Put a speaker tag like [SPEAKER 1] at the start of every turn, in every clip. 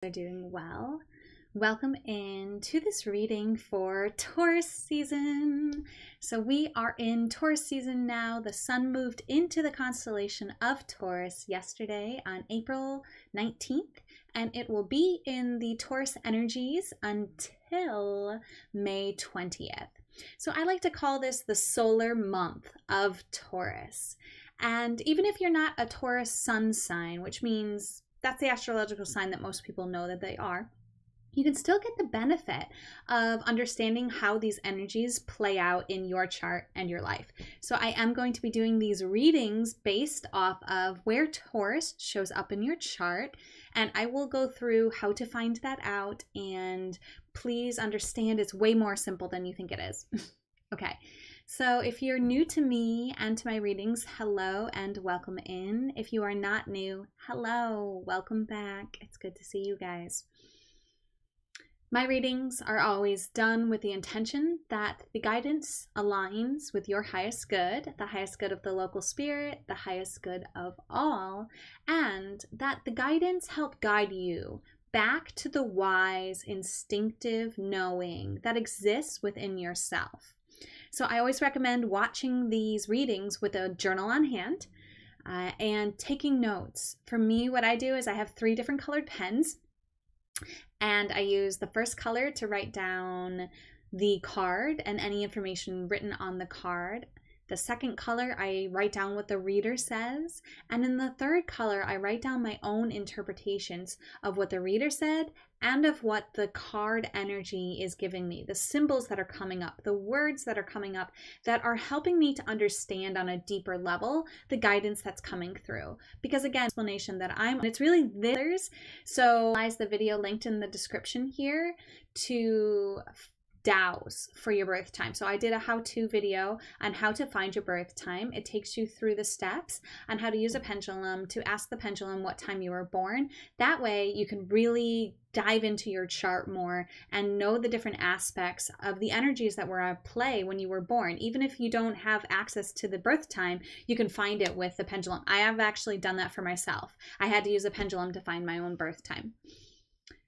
[SPEAKER 1] Are doing well. Welcome in to this reading for Taurus season. So we are in Taurus season now. The sun moved into the constellation of Taurus yesterday on April 19th, and it will be in the Taurus energies until May 20th. So I like to call this the solar month of Taurus. And even if you're not a Taurus sun sign, which means that's the astrological sign that most people know that they are, you can still get the benefit of understanding how these energies play out in your chart and your life. So I am going to be doing these readings based off of where Taurus shows up in your chart, and I will go through how to find that out, and please understand it's way more simple than you think it is. Okay. So if you're new to me and to my readings, hello and welcome in. If you are not new, hello, welcome back. It's good to see you guys. My readings are always done with the intention that the guidance aligns with your highest good, the highest good of the local spirit, the highest good of all, and that the guidance help guide you back to the wise, instinctive knowing that exists within yourself. So I always recommend watching these readings with a journal on hand and taking notes. For me, what I do is I have 3 different colored pens, and I use the first color to write down the card and any information written on the card. The second color, I write down what the reader says. And in the third color, I write down my own interpretations of what the reader said and of what the card energy is giving me, the symbols that are coming up, the words that are coming up that are helping me to understand on a deeper level the guidance that's coming through. Because again, explanation that it's really theirs. So I the video linked in the description here to DAOs for your birth time. So I did a how-to video on how to find your birth time. It takes you through the steps on how to use a pendulum to ask the pendulum what time you were born. That way you can really dive into your chart more and know the different aspects of the energies that were at play when you were born. Even if you don't have access to the birth time, you can find it with the pendulum. I have actually done that for myself. I had to use a pendulum to find my own birth time.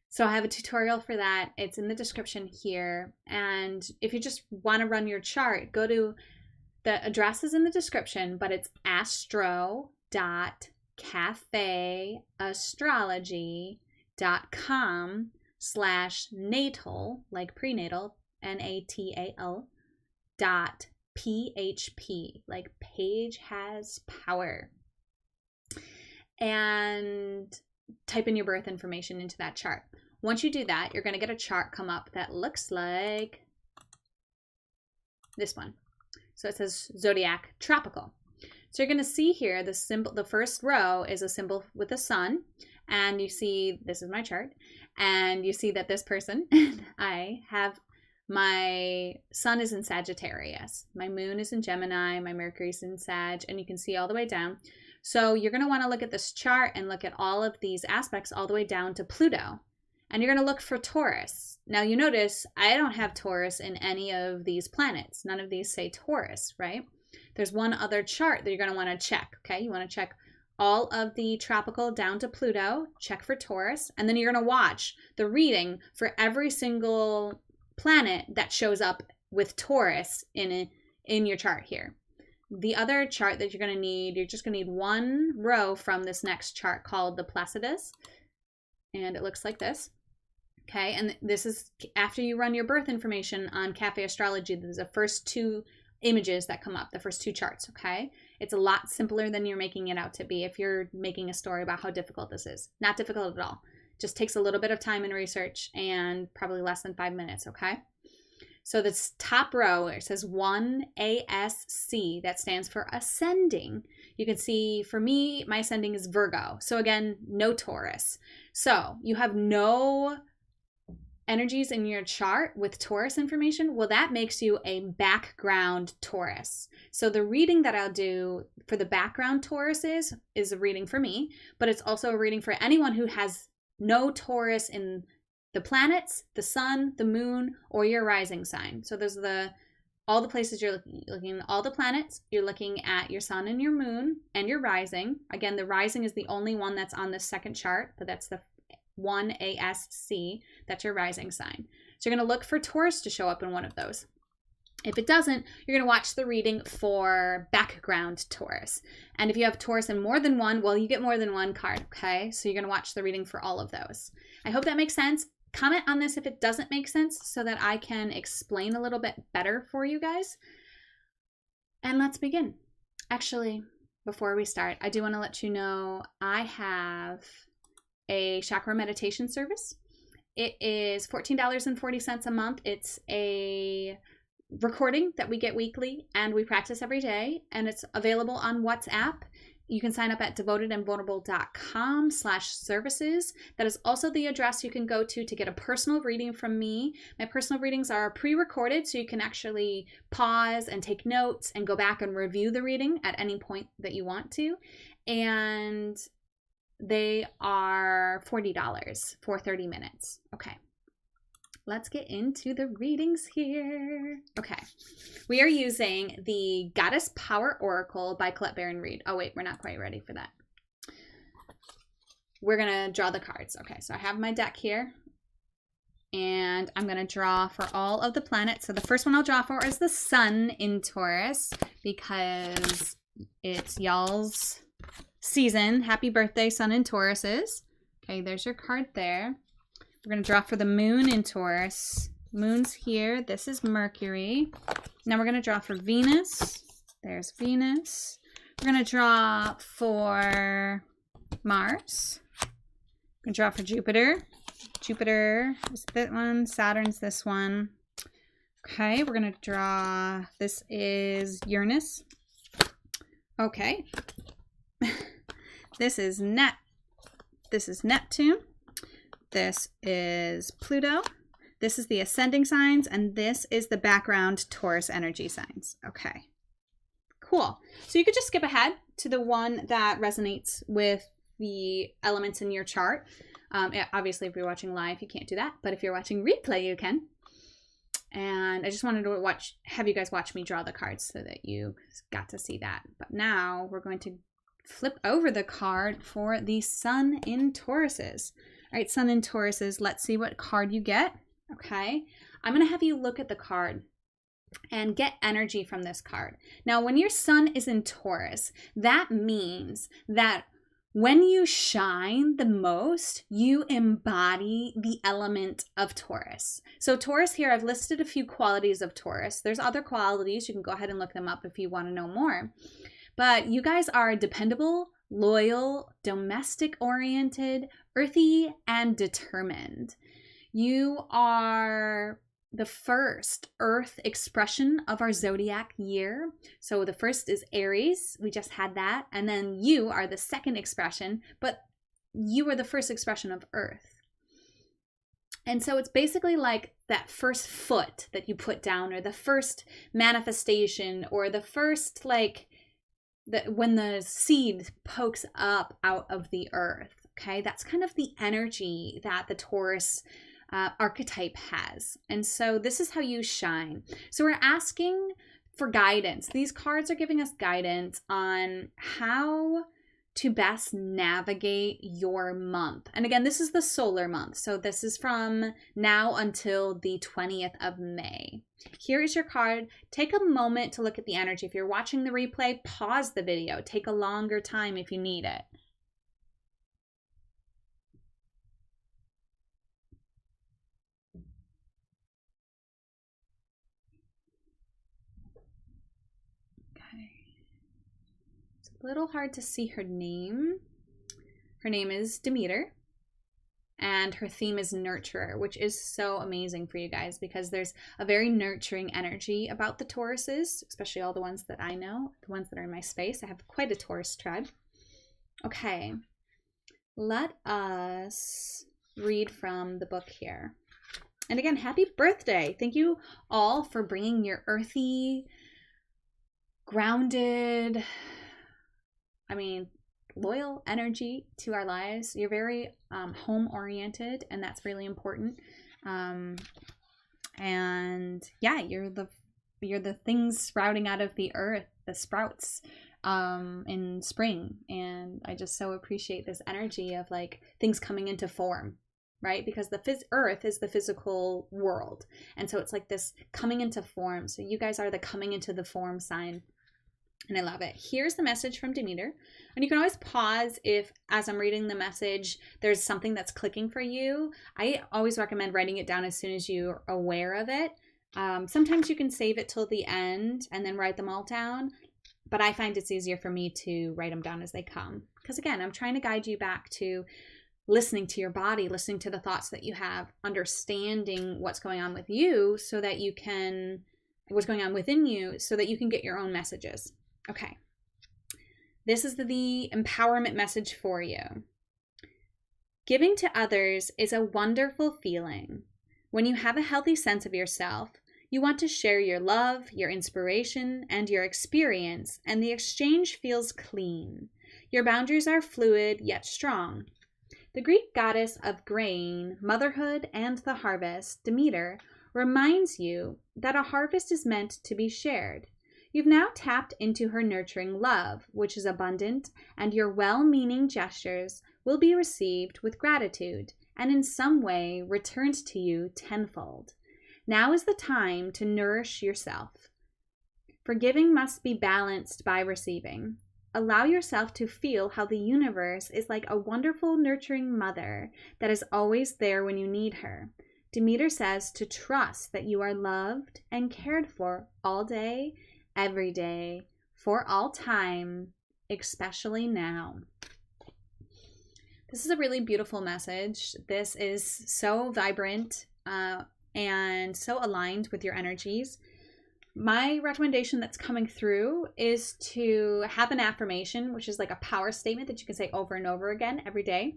[SPEAKER 1] So I have a tutorial for that. It's in the description here. And if you just want to run your chart, go to the address is in the description, but it's astro.cafeastrology.com/natal, like prenatal, NATAL, .php, like page has power. And type in your birth information into that chart. Once you do that, you're going to get a chart come up that looks like this one. So it says Zodiac Tropical. So you're going to see here the symbol, the first row is a symbol with a sun, and you see, this is my chart, and you see that this person, my sun is in Sagittarius, my moon is in Gemini, my Mercury's in Sag, and you can see all the way down. So you're going to want to look at this chart and look at all of these aspects all the way down to Pluto. And you're going to look for Taurus. Now you notice I don't have Taurus in any of these planets. None of these say Taurus, right? There's one other chart that you're going to want to check, okay? You want to check all of the tropical down to Pluto, check for Taurus, and then you're going to watch the reading for every single planet that shows up with Taurus in your chart here. The other chart that you're going to need, you're just going to need one row from this next chart called the Placidus. And it looks like this. Okay, and this is after you run your birth information on Cafe Astrology. There's the first 2 images that come up, the first 2 charts, okay? It's a lot simpler than you're making it out to be if you're making a story about how difficult this is. Not difficult at all. Just takes a little bit of time and research and probably less than 5 minutes, okay? So this top row, it says 1ASC, that stands for ascending. You can see for me, my ascending is Virgo. So again, no Taurus. So you have no energies in your chart with Taurus information. Well, that makes you a background Taurus. So the reading that I'll do for the background Taurus is a reading for me, but it's also a reading for anyone who has no Taurus in the planets, the sun, the moon, or your rising sign. So there's all the places you're looking at all the planets. You're looking at your sun and your moon and your rising. Again, the rising is the only one that's on this second chart, but that's the 1ASC, that's your rising sign. So you're going to look for Taurus to show up in one of those. If it doesn't, you're going to watch the reading for background Taurus. And if you have Taurus in more than one, well, you get more than one card, okay? So you're going to watch the reading for all of those. I hope that makes sense. Comment on this if it doesn't make sense so that I can explain a little bit better for you guys. And let's begin. Actually, before we start, I do want to let you know I have a chakra meditation service. It is $14.40 a month. It's a recording that we get weekly and we practice every day, and it's available on WhatsApp. You can sign up at devotedandvulnerable.com/services. That is also the address you can go to get a personal reading from me. My personal readings are pre-recorded, so you can actually pause and take notes and go back and review the reading at any point that you want to. And they are $40 for 30 minutes. Okay. Let's get into the readings here. Okay, we are using the Goddess Power Oracle by Colette Baron-Reid. Oh wait, we're not quite ready for that. We're gonna draw the cards. Okay, so I have my deck here and I'm gonna draw for all of the planets. So the first one I'll draw for is the Sun in Taurus because it's y'all's season. Happy birthday, Sun in Tauruses. Okay, there's your card there. We're going to draw for the Moon in Taurus. Moon's here. This is Mercury. Now we're going to draw for Venus. There's Venus. We're going to draw for Mars. We're going to draw for Jupiter. Jupiter is that one. Saturn's this one. Okay, we're going to draw. This is Uranus. Okay. This is Neptune. This is Pluto. This is the ascending signs, and this is the background Taurus energy signs. Okay, cool. So you could just skip ahead to the one that resonates with the elements in your chart. Obviously, if you're watching live, you can't do that, but if you're watching replay, you can. And I just wanted to have you guys watch me draw the cards so that you got to see that. But now we're going to flip over the card for the Sun in Tauruses. All right, Sun in Tauruses, let's see what card you get. Okay, I'm going to have you look at the card and get energy from this card. Now, when your Sun is in Taurus, that means that when you shine the most, you embody the element of Taurus. So Taurus here, I've listed a few qualities of Taurus. There's other qualities. You can go ahead and look them up if you want to know more. But you guys are dependable, loyal, domestic-oriented, earthy, and determined. You are the first earth expression of our zodiac year. So the first is Aries. We just had that. And then you are the second expression, but you are the first expression of earth. And so it's basically like that first foot that you put down, or the first manifestation, or the first when the seed pokes up out of the earth. Okay, that's kind of the energy that the Taurus archetype has. And so this is how you shine. So we're asking for guidance. These cards are giving us guidance on how to best navigate your month. And again, this is the solar month. So this is from now until the 20th of May. Here is your card. Take a moment to look at the energy. If you're watching the replay, pause the video. Take a longer time if you need it. A little hard to see her name. Her name is Demeter, and her theme is nurturer, which is so amazing for you guys because there's a very nurturing energy about the Tauruses, especially all the ones that I know, the ones that are in my space. I have quite a Taurus tribe. Okay, let us read from the book here. And again, happy birthday. Thank you all for bringing your earthy, grounded, loyal energy to our lives. You're very home oriented, and that's really important. And yeah, you're the things sprouting out of the earth, the sprouts in spring. And I just so appreciate this energy of things coming into form. right? Because the earth is the physical world. And so it's like this coming into form. So you guys are the coming into the form sign. And I love it. Here's the message from Demeter. And you can always pause if, as I'm reading the message, there's something that's clicking for you. I always recommend writing it down as soon as you're aware of it. Sometimes you can save it till the end and then write them all down. But I find it's easier for me to write them down as they come. Because again, I'm trying to guide you back to listening to your body, listening to the thoughts that you have, understanding what's going on with you so that you can, what's going on within you so that you can get your own messages. Okay. This is the empowerment message for you. Giving to others is a wonderful feeling. When you have a healthy sense of yourself, you want to share your love, your inspiration, and your experience, and the exchange feels clean. Your boundaries are fluid yet strong. The Greek goddess of grain, motherhood, and the harvest, Demeter, reminds you that a harvest is meant to be shared. You've now tapped into her nurturing love, which is abundant, and your well-meaning gestures will be received with gratitude and in some way returned to you tenfold. Now is the time to nourish yourself. Forgiving must be balanced by receiving. Allow yourself to feel how the universe is like a wonderful nurturing mother that is always there when you need her. Demeter says to trust that you are loved and cared for all day, every day, for all time, especially now. This is a really beautiful message. This is so vibrant and so aligned with your energies. My recommendation that's coming through is to have an affirmation, which is like a power statement that you can say over and over again every day.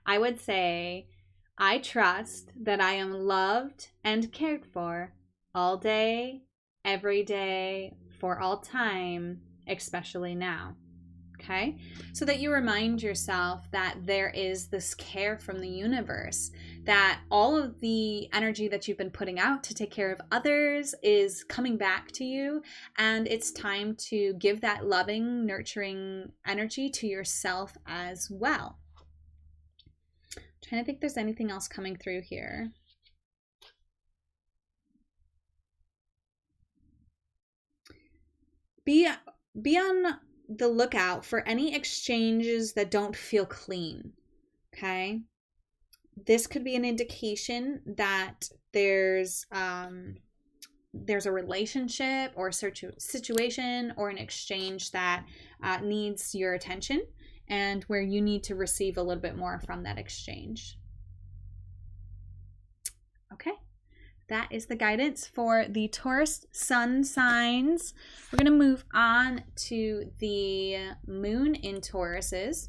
[SPEAKER 1] I would say, I trust that I am loved and cared for all day, every day, for all time, especially now. Okay? So that you remind yourself that there is this care from the universe, that all of the energy that you've been putting out to take care of others is coming back to you, and it's time to give that loving, nurturing energy to yourself as well. I'm trying to think if there's anything else coming through here. Be on the lookout for any exchanges that don't feel clean. Okay? This could be an indication that there's a relationship or a situation or an exchange that needs your attention and where you need to receive a little bit more from that exchange. Okay. That is the guidance for the Taurus sun signs. We're going to move on to the moon in Tauruses.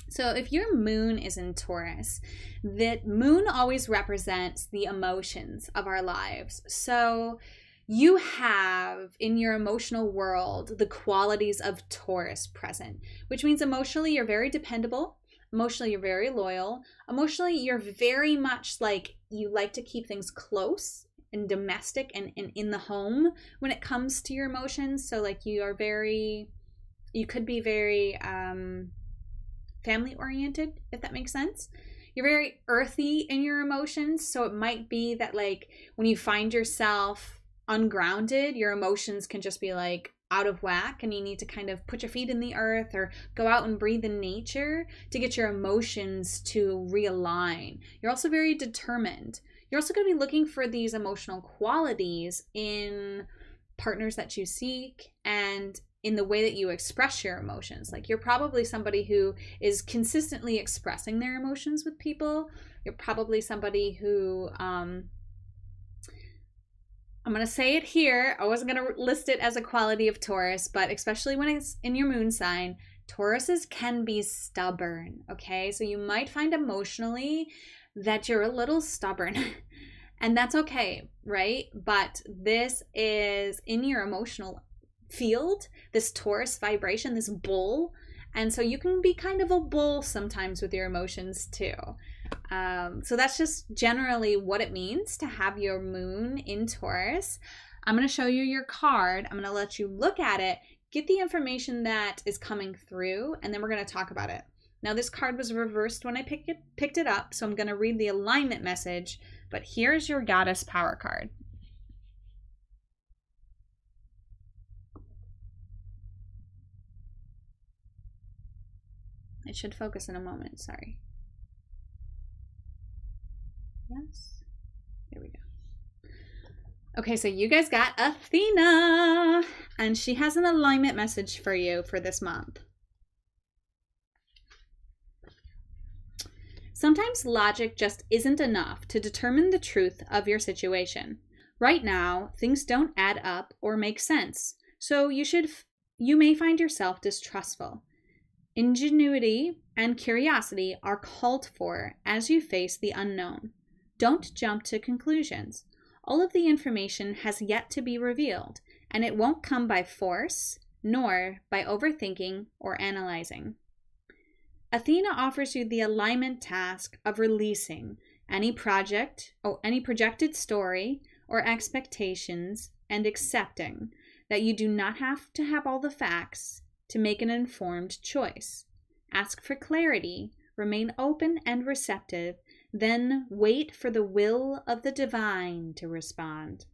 [SPEAKER 1] So if your moon is in Taurus, the moon always represents the emotions of our lives. So you have in your emotional world the qualities of Taurus present, which means emotionally you're very dependable. Emotionally, you're very loyal. Emotionally, you're very much like you like to keep things close and domestic and in the home when it comes to your emotions. So like you could be very family oriented, if that makes sense. You're very earthy in your emotions. So it might be that like when you find yourself ungrounded, your emotions can just be like out of whack and you need to kind of put your feet in the earth or go out and breathe in nature to get your emotions to realign. You're also very determined. You're also going to be looking for these emotional qualities in partners that you seek and in the way that you express your emotions. Like you're probably somebody who is consistently expressing their emotions with people. You're probably somebody who I'm going to say it here. I wasn't going to list it as a quality of Taurus, but especially when it's in your moon sign, Tauruses can be stubborn, okay? So you might find emotionally that you're a little stubborn, and that's okay, right? But this is in your emotional field, this Taurus vibration, this bull, and so you can be kind of a bull sometimes with your emotions too. So that's just generally what it means to have your moon in Taurus. I'm going to show you your card. I'm going to let you look at it, get the information that is coming through, and then we're going to talk about it. Now this card was reversed when I picked it up, so I'm going to read the alignment message, but here's your Goddess Power card. It should focus in a moment, sorry. Yes, here we go. Okay, so you guys got Athena, and she has an alignment message for you for this month. Sometimes logic just isn't enough to determine the truth of your situation. Right now, things don't add up or make sense, so you may find yourself distrustful. Ingenuity and curiosity are called for as you face the unknown. Don't jump to conclusions. All of the information has yet to be revealed, and it won't come by force, nor by overthinking or analyzing. Athena offers you the alignment task of releasing any projected story or expectations and accepting that you do not have to have all the facts to make an informed choice. Ask for clarity, remain open and receptive, then wait for the will of the divine to respond.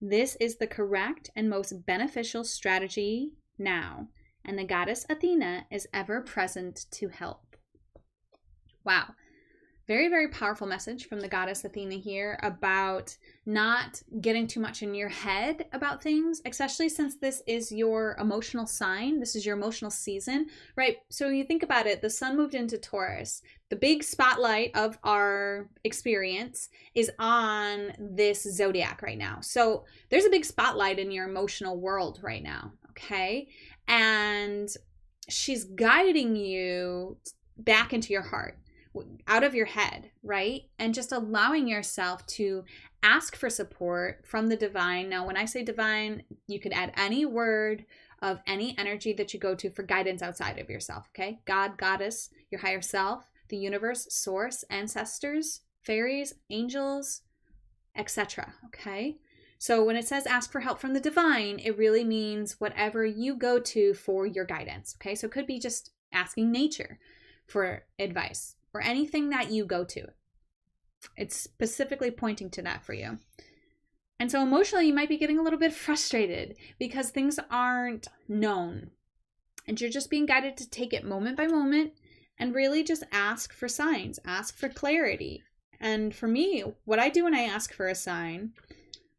[SPEAKER 1] This is the correct and most beneficial strategy now, and the goddess Athena is ever present to help. Wow. Very, very powerful message from the goddess Athena here about not getting too much in your head about things, especially since this is your emotional sign. This is your emotional season, right? So when you think about it, the sun moved into Taurus. The big spotlight of our experience is on this zodiac right now. So there's a big spotlight in your emotional world right now, okay? And she's guiding you back into your heart, out of your head, right? And just allowing yourself to ask for support from the divine. Now, when I say divine, you could add any word of any energy that you go to for guidance outside of yourself, okay? God, goddess, your higher self, the universe, source, ancestors, fairies, angels, etc., okay? So when it says ask for help from the divine, it really means whatever you go to for your guidance, okay? So it could be just asking nature for advice, or anything that you go to. It's specifically pointing to that for you. And so emotionally, you might be getting a little bit frustrated because things aren't known. And you're just being guided to take it moment by moment and really just ask for signs, ask for clarity. And for me, what I do when I ask for a sign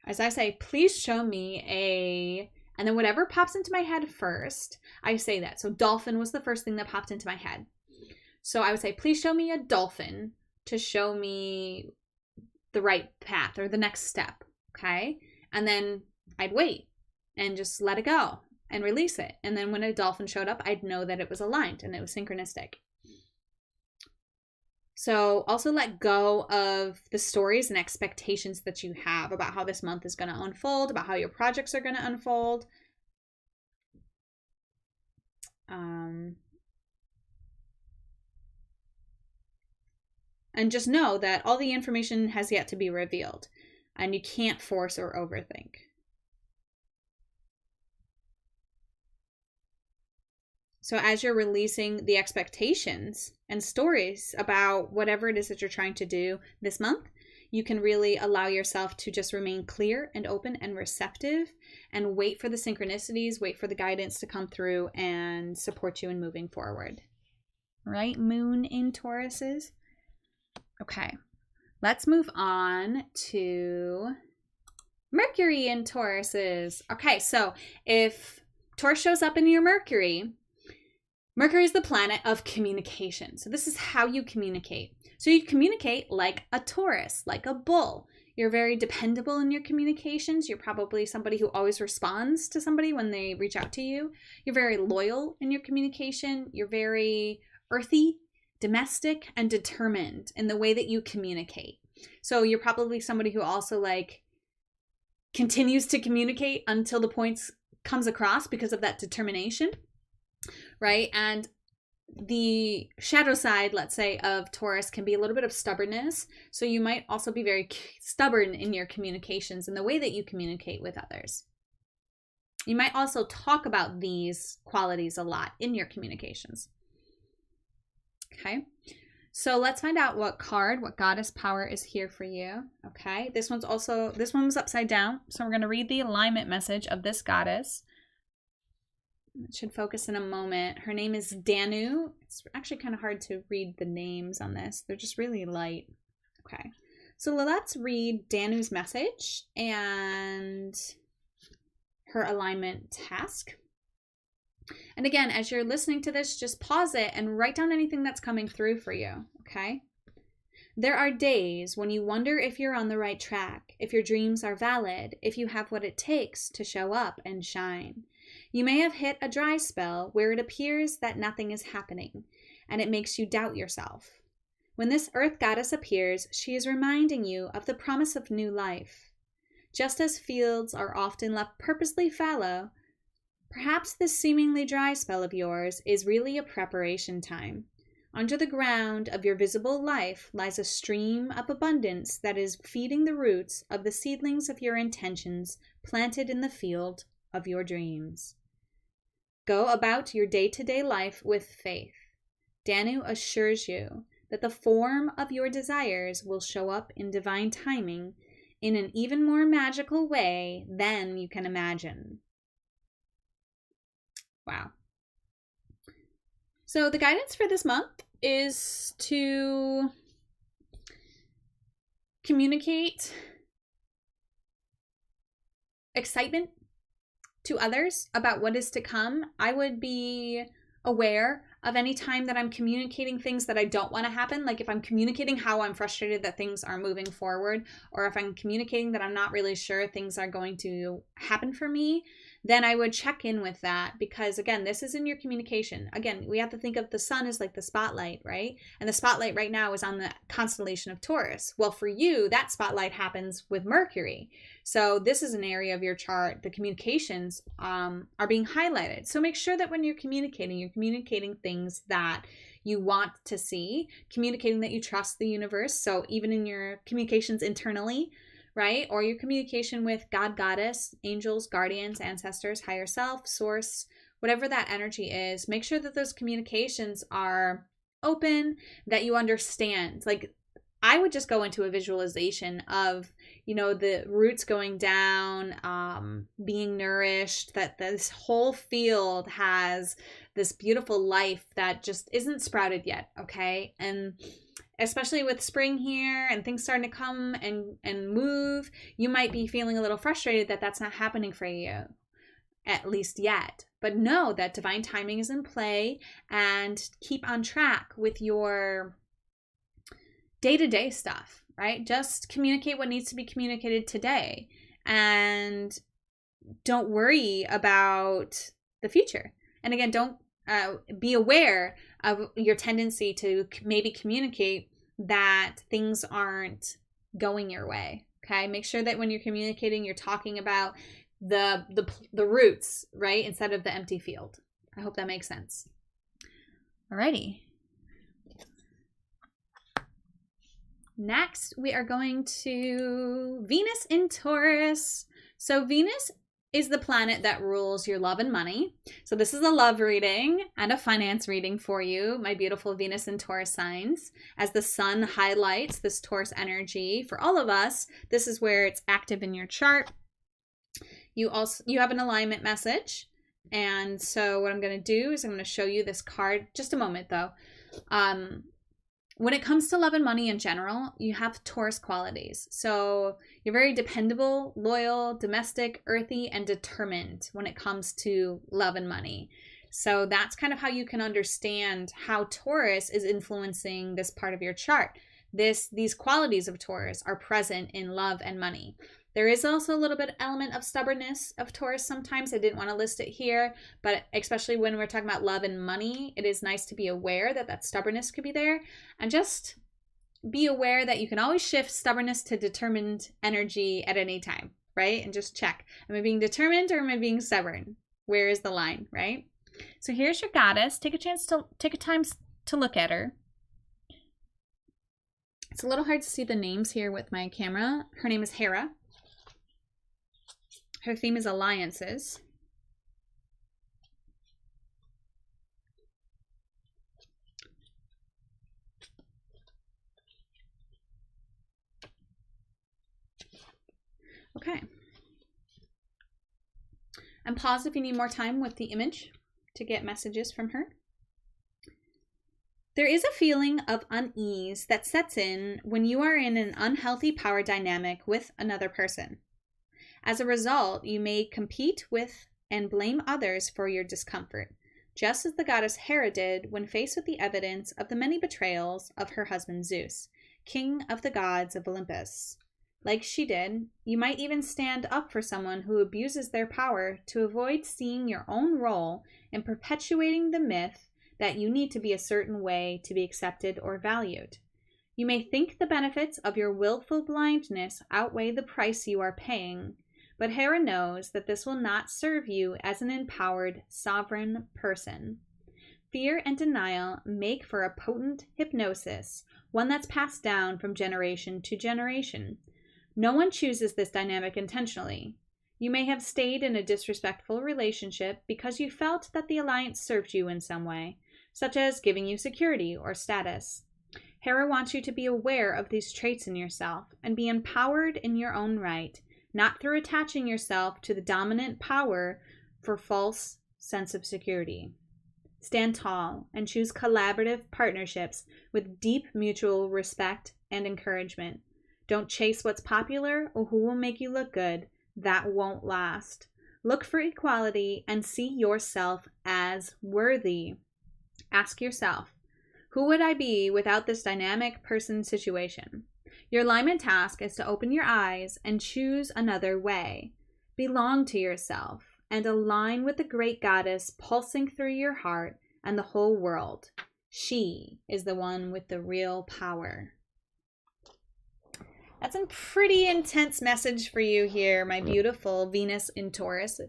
[SPEAKER 1] is I say, please show me and then whatever pops into my head first, I say that. So dolphin was the first thing that popped into my head. So I would say, please show me a dolphin to show me the right path or the next step, okay? And then I'd wait and just let it go and release it. And then when a dolphin showed up, I'd know that it was aligned and it was synchronistic. So also let go of the stories and expectations that you have about how this month is going to unfold, about how your projects are going to unfold. And just know that all the information has yet to be revealed, and you can't force or overthink. So as you're releasing the expectations and stories about whatever it is that you're trying to do this month, you can really allow yourself to just remain clear and open and receptive and wait for the synchronicities, wait for the guidance to come through and support you in moving forward. Right? Moon in Tauruses. Okay, let's move on to Mercury in Tauruses. Okay, so if Taurus shows up in your Mercury is the planet of communication. So this is how you communicate. So you communicate like a Taurus, like a bull. You're very dependable in your communications. You're probably somebody who always responds to somebody when they reach out to you. You're very loyal in your communication. You're very earthy, domestic, and determined in the way that you communicate. So you're probably somebody who also continues to communicate until the point comes across because of that determination, right? And the shadow side, let's say, of Taurus can be a little bit of stubbornness. So you might also be very stubborn in your communications and the way that you communicate with others. You might also talk about these qualities a lot in your communications. Okay. So let's find out what goddess power is here for you. Okay. This one was upside down. So we're going to read the alignment message of this goddess. It should focus in a moment. Her name is Danu. It's actually kind of hard to read the names on this. They're just really light. Okay. So let's read Danu's message and her alignment task. And again, as you're listening to this, just pause it and write down anything that's coming through for you, okay? There are days when you wonder if you're on the right track, if your dreams are valid, if you have what it takes to show up and shine. You may have hit a dry spell where it appears that nothing is happening, and it makes you doubt yourself. When this earth goddess appears, she is reminding you of the promise of new life. Just as fields are often left purposely fallow, perhaps this seemingly dry spell of yours is really a preparation time. Under the ground of your visible life lies a stream of abundance that is feeding the roots of the seedlings of your intentions planted in the field of your dreams. Go about your day-to-day life with faith. Danu assures you that the form of your desires will show up in divine timing in an even more magical way than you can imagine. Wow. So the guidance for this month is to communicate excitement to others about what is to come. I would be aware of any time that I'm communicating things that I don't want to happen. Like if I'm communicating how I'm frustrated that things aren't moving forward, or if I'm communicating that I'm not really sure things are going to happen for me, then I would check in with that, because again, this is in your communication. Again, we have to think of the sun as like the spotlight, right? And the spotlight right now is on the constellation of Taurus. Well, for you, that spotlight happens with Mercury. So this is an area of your chart. The communications are being highlighted. So make sure that when you're communicating things that you want to see, communicating that you trust the universe. So even in your communications internally, right? Or your communication with God, goddess, angels, guardians, ancestors, higher self, source, whatever that energy is, make sure that those communications are open, that you understand. Like I would just go into a visualization of, you know, the roots going down, being nourished, that this whole field has this beautiful life that just isn't sprouted yet, okay? And especially with spring here and things starting to come and move, you might be feeling a little frustrated that that's not happening for you, at least yet. But know that divine timing is in play, and keep on track with your day-to-day stuff, right? Just communicate what needs to be communicated today, and don't worry about the future. And again, don't be aware of your tendency to maybe communicate that things aren't going your way. Okay, make sure that when you're communicating, you're talking about the roots, right, instead of the empty field. I hope that makes sense. Alrighty. Next, we are going to Venus in Taurus. So Venus is the planet that rules your love and money. So this is a love reading and a finance reading for you, my beautiful Venus and Taurus signs. As the sun highlights this Taurus energy for all of us, this is where it's active in your chart. You have an alignment message. And so what I'm going to do is I'm going to show you this card. Just a moment though. When it comes to love and money in general, you have Taurus qualities. So you're very dependable, loyal, domestic, earthy, and determined when it comes to love and money. So that's kind of how you can understand how Taurus is influencing this part of your chart. These qualities of Taurus are present in love and money. There is also a little bit element of stubbornness of Taurus sometimes. I didn't want to list it here, but especially when we're talking about love and money, it is nice to be aware that that stubbornness could be there. And just be aware that you can always shift stubbornnness to determined energy at any time, right? And just check. Am I being determined or am I being stubborn? Where is the line, right? So here's your goddess. Take a time to look at her. It's a little hard to see the names here with my camera. Her name is Hera. Her theme is alliances. Okay. And pause if you need more time with the image to get messages from her. There is a feeling of unease that sets in when you are in an unhealthy power dynamic with another person. As a result, you may compete with and blame others for your discomfort, just as the goddess Hera did when faced with the evidence of the many betrayals of her husband Zeus, king of the gods of Olympus. Like she did, you might even stand up for someone who abuses their power to avoid seeing your own role in perpetuating the myth that you need to be a certain way to be accepted or valued. You may think the benefits of your willful blindness outweigh the price you are paying, but Hera knows that this will not serve you as an empowered, sovereign person. Fear and denial make for a potent hypnosis, one that's passed down from generation to generation. No one chooses this dynamic intentionally. You may have stayed in a disrespectful relationship because you felt that the alliance served you in some way, such as giving you security or status. Hera wants you to be aware of these traits in yourself and be empowered in your own right, not through attaching yourself to the dominant power for false sense of security. Stand tall and choose collaborative partnerships with deep mutual respect and encouragement. Don't chase what's popular or who will make you look good. That won't last. Look for equality and see yourself as worthy. Ask yourself, who would I be without this dynamic person situation? Your alignment task is to open your eyes and choose another way. Belong to yourself and align with the great goddess pulsing through your heart and the whole world. She is the one with the real power. That's a pretty intense message for you here, my beautiful Venus in Taurus.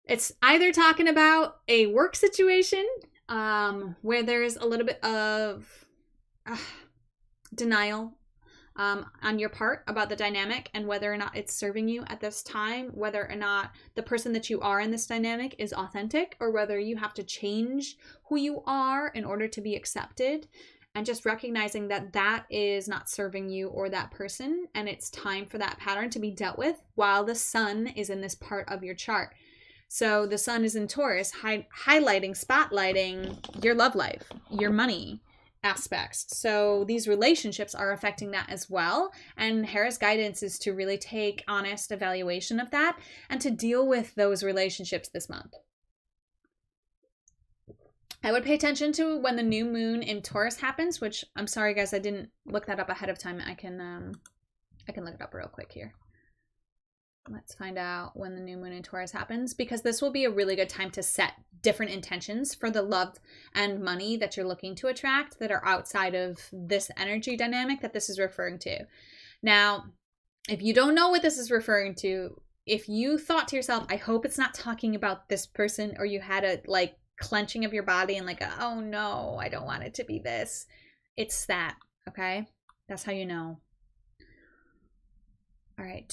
[SPEAKER 1] It's either talking about a work situation where there's a little bit of denial on your part about the dynamic and whether or not it's serving you at this time, whether or not the person that you are in this dynamic is authentic, or whether you have to change who you are in order to be accepted. And just recognizing that that is not serving you or that person, and it's time for that pattern to be dealt with while the sun is in this part of your chart. So the sun is in Taurus, highlighting, spotlighting your love life, your money aspects. So these relationships are affecting that as well. And Hera's guidance is to really take honest evaluation of that and to deal with those relationships this month. I would pay attention to when the new moon in Taurus happens, which I'm sorry guys, I didn't look that up ahead of time. I can look it up real quick here. Let's find out when the new moon in Taurus happens, because this will be a really good time to set different intentions for the love and money that you're looking to attract that are outside of this energy dynamic that this is referring to. Now, if you don't know what this is referring to, if you thought to yourself, I hope it's not talking about this person, or you had a clenching of your body and oh no, I don't want it to be this. It's that, okay? That's how you know. All right.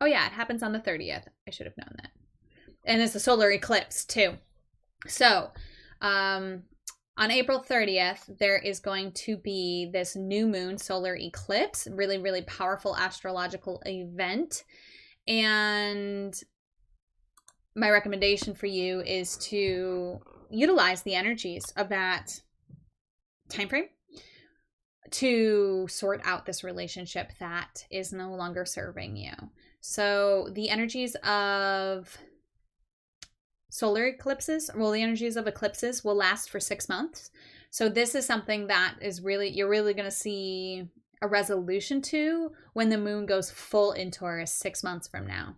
[SPEAKER 1] Oh yeah, it happens on the 30th. I should have known that. And it's a solar eclipse too. So, on April 30th, there is going to be this new moon solar eclipse, really, really powerful astrological event. And my recommendation for you is to utilize the energies of that time frame to sort out this relationship that is no longer serving you. So the energies of solar eclipses, the energies of eclipses will last for 6 months. So this is something that is you're really going to see a resolution to when the moon goes full in Taurus 6 months from now.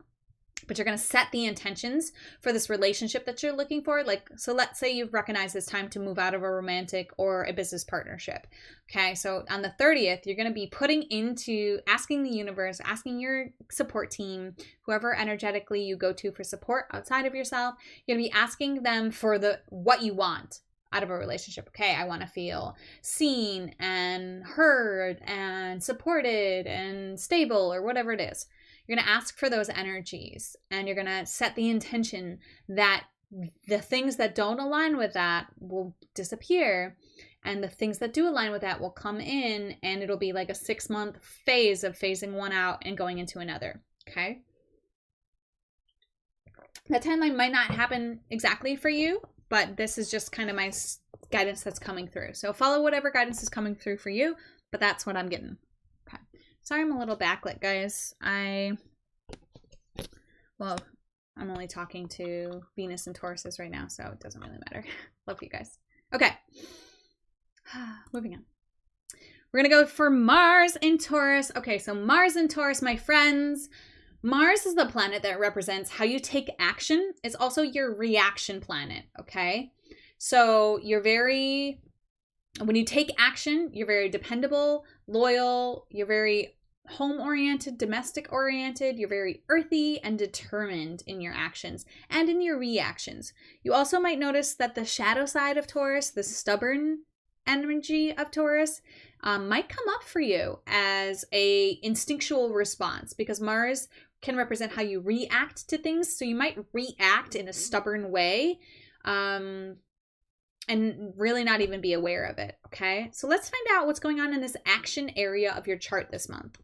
[SPEAKER 1] But you're going to set the intentions for this relationship that you're looking for. So let's say you've recognized it's time to move out of a romantic or a business partnership. Okay, so on the 30th, you're going to be asking the universe, asking your support team, whoever energetically you go to for support outside of yourself, you're going to be asking them for what you want out of a relationship. Okay, I want to feel seen and heard and supported and stable, or whatever it is. You're going to ask for those energies, and you're going to set the intention that the things that don't align with that will disappear. And the things that do align with that will come in, and it'll be like a 6-month phase of phasing one out and going into another. Okay. That timeline might not happen exactly for you, but this is just kind of my guidance that's coming through. So follow whatever guidance is coming through for you, but that's what I'm getting. Okay. Sorry, I'm a little backlit, guys. Well, I'm only talking to Venus and Tauruses right now, so it doesn't really matter. Love you guys. Okay. Moving on. We're going to go for Mars in Taurus. Okay, so Mars in Taurus, my friends. Mars is the planet that represents how you take action. It's also your reaction planet, okay? So when you take action, you're very dependable, loyal, you're very home-oriented, domestic-oriented, you're very earthy and determined in your actions and in your reactions. You also might notice that the shadow side of Taurus, the stubborn energy of Taurus, might come up for you as a instinctual response, because Mars can represent how you react to things. So you might react in a stubborn way and really not even be aware of it. Okay, so let's find out what's going on in this action area of your chart this month.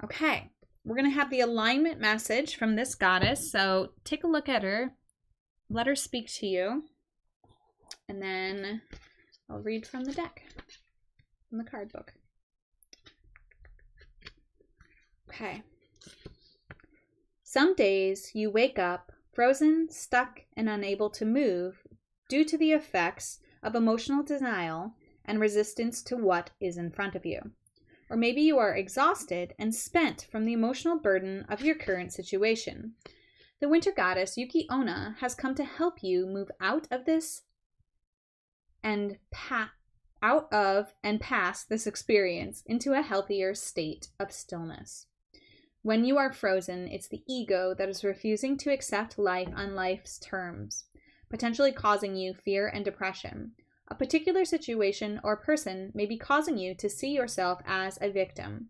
[SPEAKER 1] Okay, we're going to have the alignment message from this goddess. So take a look at her, let her speak to you, and then I'll read from the deck, from the card book. Okay. Some days you wake up frozen, stuck, and unable to move due to the effects of emotional denial and resistance to what is in front of you. Or maybe you are exhausted and spent from the emotional burden of your current situation. The winter goddess Yuki Onna has come to help you move out of this and pass this experience into a healthier state of stillness. When you are frozen, it's the ego that is refusing to accept life on life's terms, potentially causing you fear and depression. A particular situation or person may be causing you to see yourself as a victim.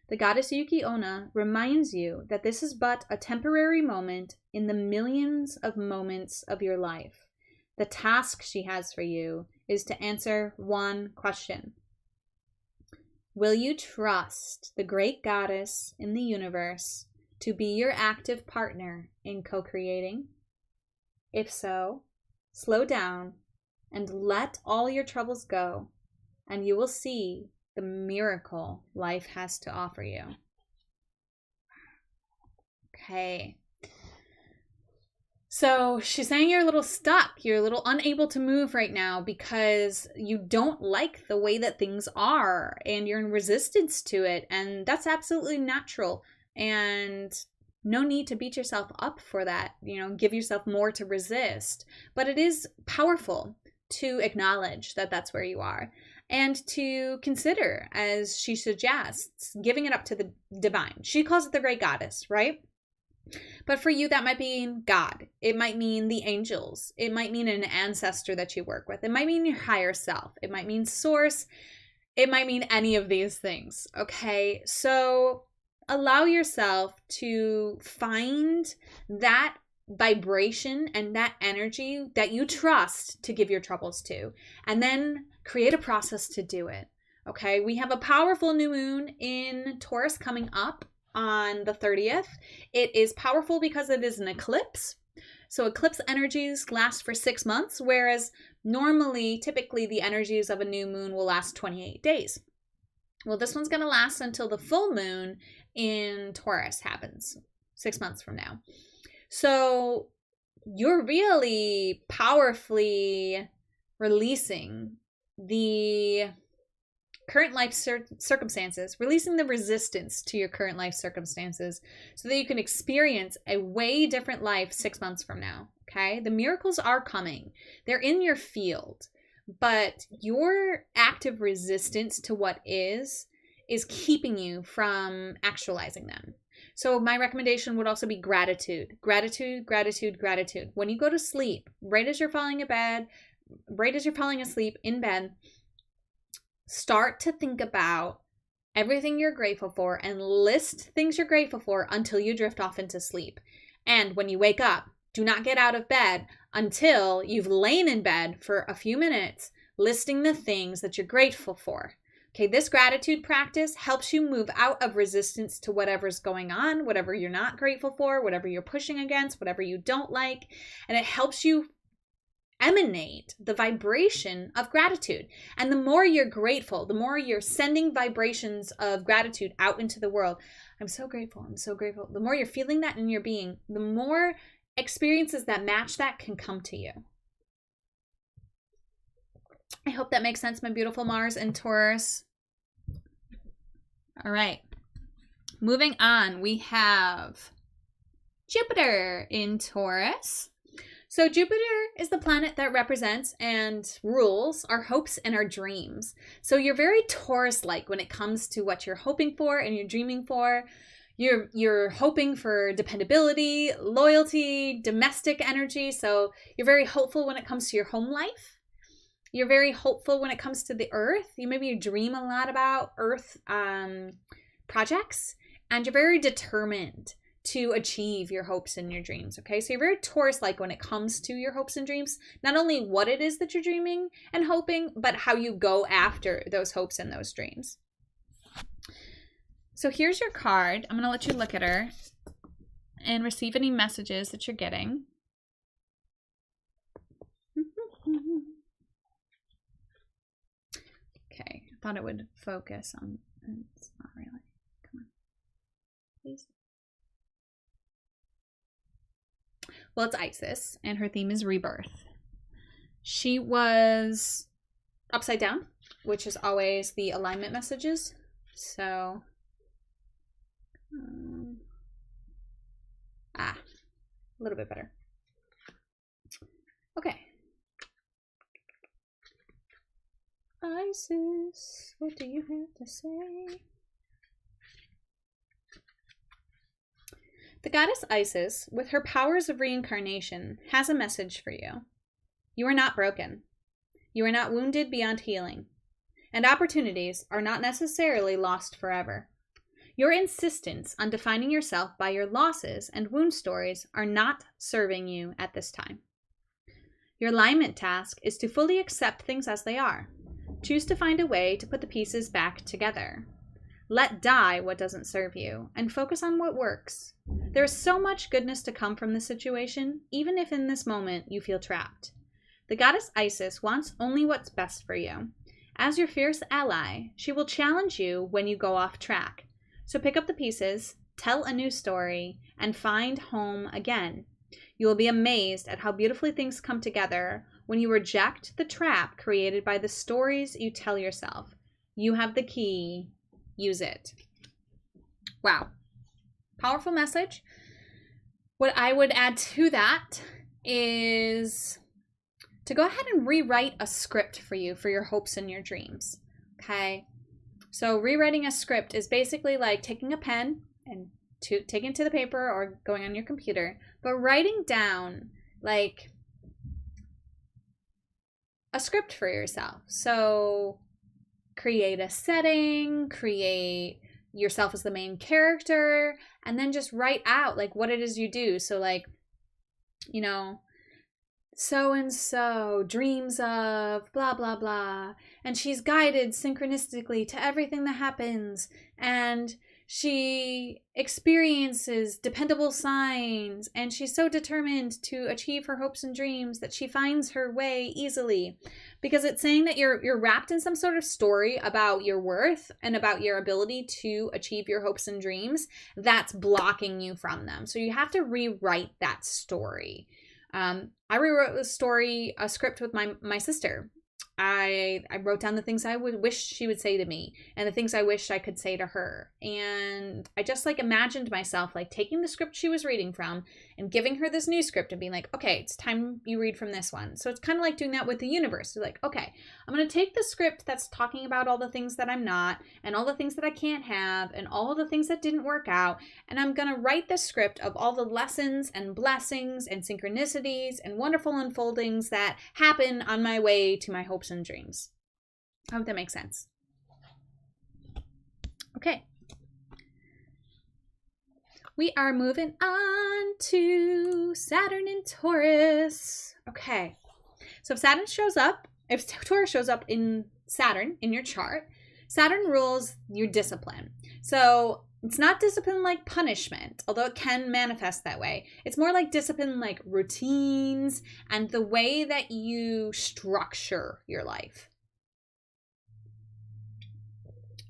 [SPEAKER 1] The goddess Yuki Onna reminds you that this is but a temporary moment in the millions of moments of your life. The task she has for you is to answer one question. Will you trust the great goddess in the universe to be your active partner in co-creating? If so, slow down and let all your troubles go, and you will see the miracle life has to offer you. Okay. So she's saying you're a little stuck. You're a little unable to move right now because you don't like the way that things are and you're in resistance to it. And that's absolutely natural. And no need to beat yourself up for that. Give yourself more to resist. But it is powerful to acknowledge that that's where you are. And to consider, as she suggests, giving it up to the divine. She calls it the great goddess, right? But for you, that might mean God. It might mean the angels. It might mean an ancestor that you work with. It might mean your higher self. It might mean source. It might mean any of these things, okay? So allow yourself to find that vibration and that energy that you trust to give your troubles to, and then create a process to do it, okay? We have a powerful new moon in Taurus coming up on the 30th. It is powerful because it is an eclipse. So eclipse energies last for 6 months, whereas typically the energies of a new moon will last 28 days. Well, this one's going to last until the full moon in Taurus happens 6 months from now. So you're really powerfully releasing the current life circumstances, releasing the resistance to your current life circumstances so that you can experience a way different life 6 months from now, okay? The miracles are coming. They're in your field, but your active resistance to what is keeping you from actualizing them. So my recommendation would also be gratitude. Gratitude, gratitude, gratitude. When you go to sleep, right as you're falling asleep in bed, start to think about everything you're grateful for and list things you're grateful for until you drift off into sleep. And when you wake up, Do not get out of bed until you've lain in bed for a few minutes, listing the things that you're grateful for. Okay, this gratitude practice helps you move out of resistance to whatever's going on, whatever you're not grateful for, whatever you're pushing against, whatever you don't like, and it helps you emanate the vibration of gratitude. And the more you're grateful, the more you're sending vibrations of gratitude out into the world. I'm so grateful. I'm so grateful. The more you're feeling that in your being, the more experiences that match that can come to you. I hope that makes sense, my beautiful Mars and Taurus. All right. Moving on, we have Jupiter in Taurus. So Jupiter is the planet that represents and rules our hopes and our dreams. So you're very Taurus-like when it comes to what you're hoping for and you're dreaming for. You're hoping for dependability, loyalty, domestic energy. So you're very hopeful when it comes to your home life. You're very hopeful when it comes to the earth. Maybe you dream a lot about earth projects, and you're very determined to achieve your hopes and your dreams. Okay, so you're very Taurus-like when it comes to your hopes and dreams. Not only what it is that you're dreaming and hoping, but how you go after those hopes and those dreams. So here's your card. I'm going to let you look at her and receive any messages that you're getting. Okay, I thought it would focus on, it's not really. Come on, please. Well, it's Isis, and her theme is rebirth. She was upside down, which is always the alignment messages. So, a little bit better. Okay. Isis, what do you have to say? The goddess Isis, with her powers of reincarnation, has a message for you. You are not broken. You are not wounded beyond healing. And opportunities are not necessarily lost forever. Your insistence on defining yourself by your losses and wound stories are not serving you at this time. Your alignment task is to fully accept things as they are. Choose to find a way to put the pieces back together. Let die what doesn't serve you, and focus on what works. There is so much goodness to come from this situation, even if in this moment you feel trapped. The goddess Isis wants only what's best for you. As your fierce ally, she will challenge you when you go off track. So pick up the pieces, tell a new story, and find home again. You will be amazed at how beautifully things come together when you reject the trap created by the stories you tell yourself. You have the key. Use it. Wow. Powerful message. What I would add to that is to go ahead and rewrite a script for you for your hopes and your dreams. Okay? So rewriting a script is basically like taking a pen and taking it to the paper or going on your computer, but writing down like a script for yourself. So create a setting, create yourself as the main character, and then just write out like what it is you do. So like, you know, so-and-so dreams of blah, blah, blah, and she's guided synchronistically to everything that happens, and she experiences dependable signs, and she's so determined to achieve her hopes and dreams that she finds her way easily. Because it's saying that you're wrapped in some sort of story about your worth and about your ability to achieve your hopes and dreams that's blocking you from them. So you have to rewrite that story. I rewrote a script with my sister. I wrote down the things I would wish she would say to me and the things I wished I could say to her. And I just like imagined myself like taking the script she was reading from and giving her this new script and being like, okay, it's time you read from this one. So it's kind of like doing that with the universe. You're like, okay, I'm going to take the script that's talking about all the things that I'm not and all the things that I can't have and all the things that didn't work out. And I'm going to write the script of all the lessons and blessings and synchronicities and wonderful unfoldings that happen on my way to my hopes and dreams. I hope that makes sense. Okay. we are moving on to Saturn in Taurus. Okay. So if Taurus shows up in Saturn in your chart, Saturn rules your discipline. So it's not discipline like punishment, although it can manifest that way. It's more like discipline like routines and the way that you structure your life.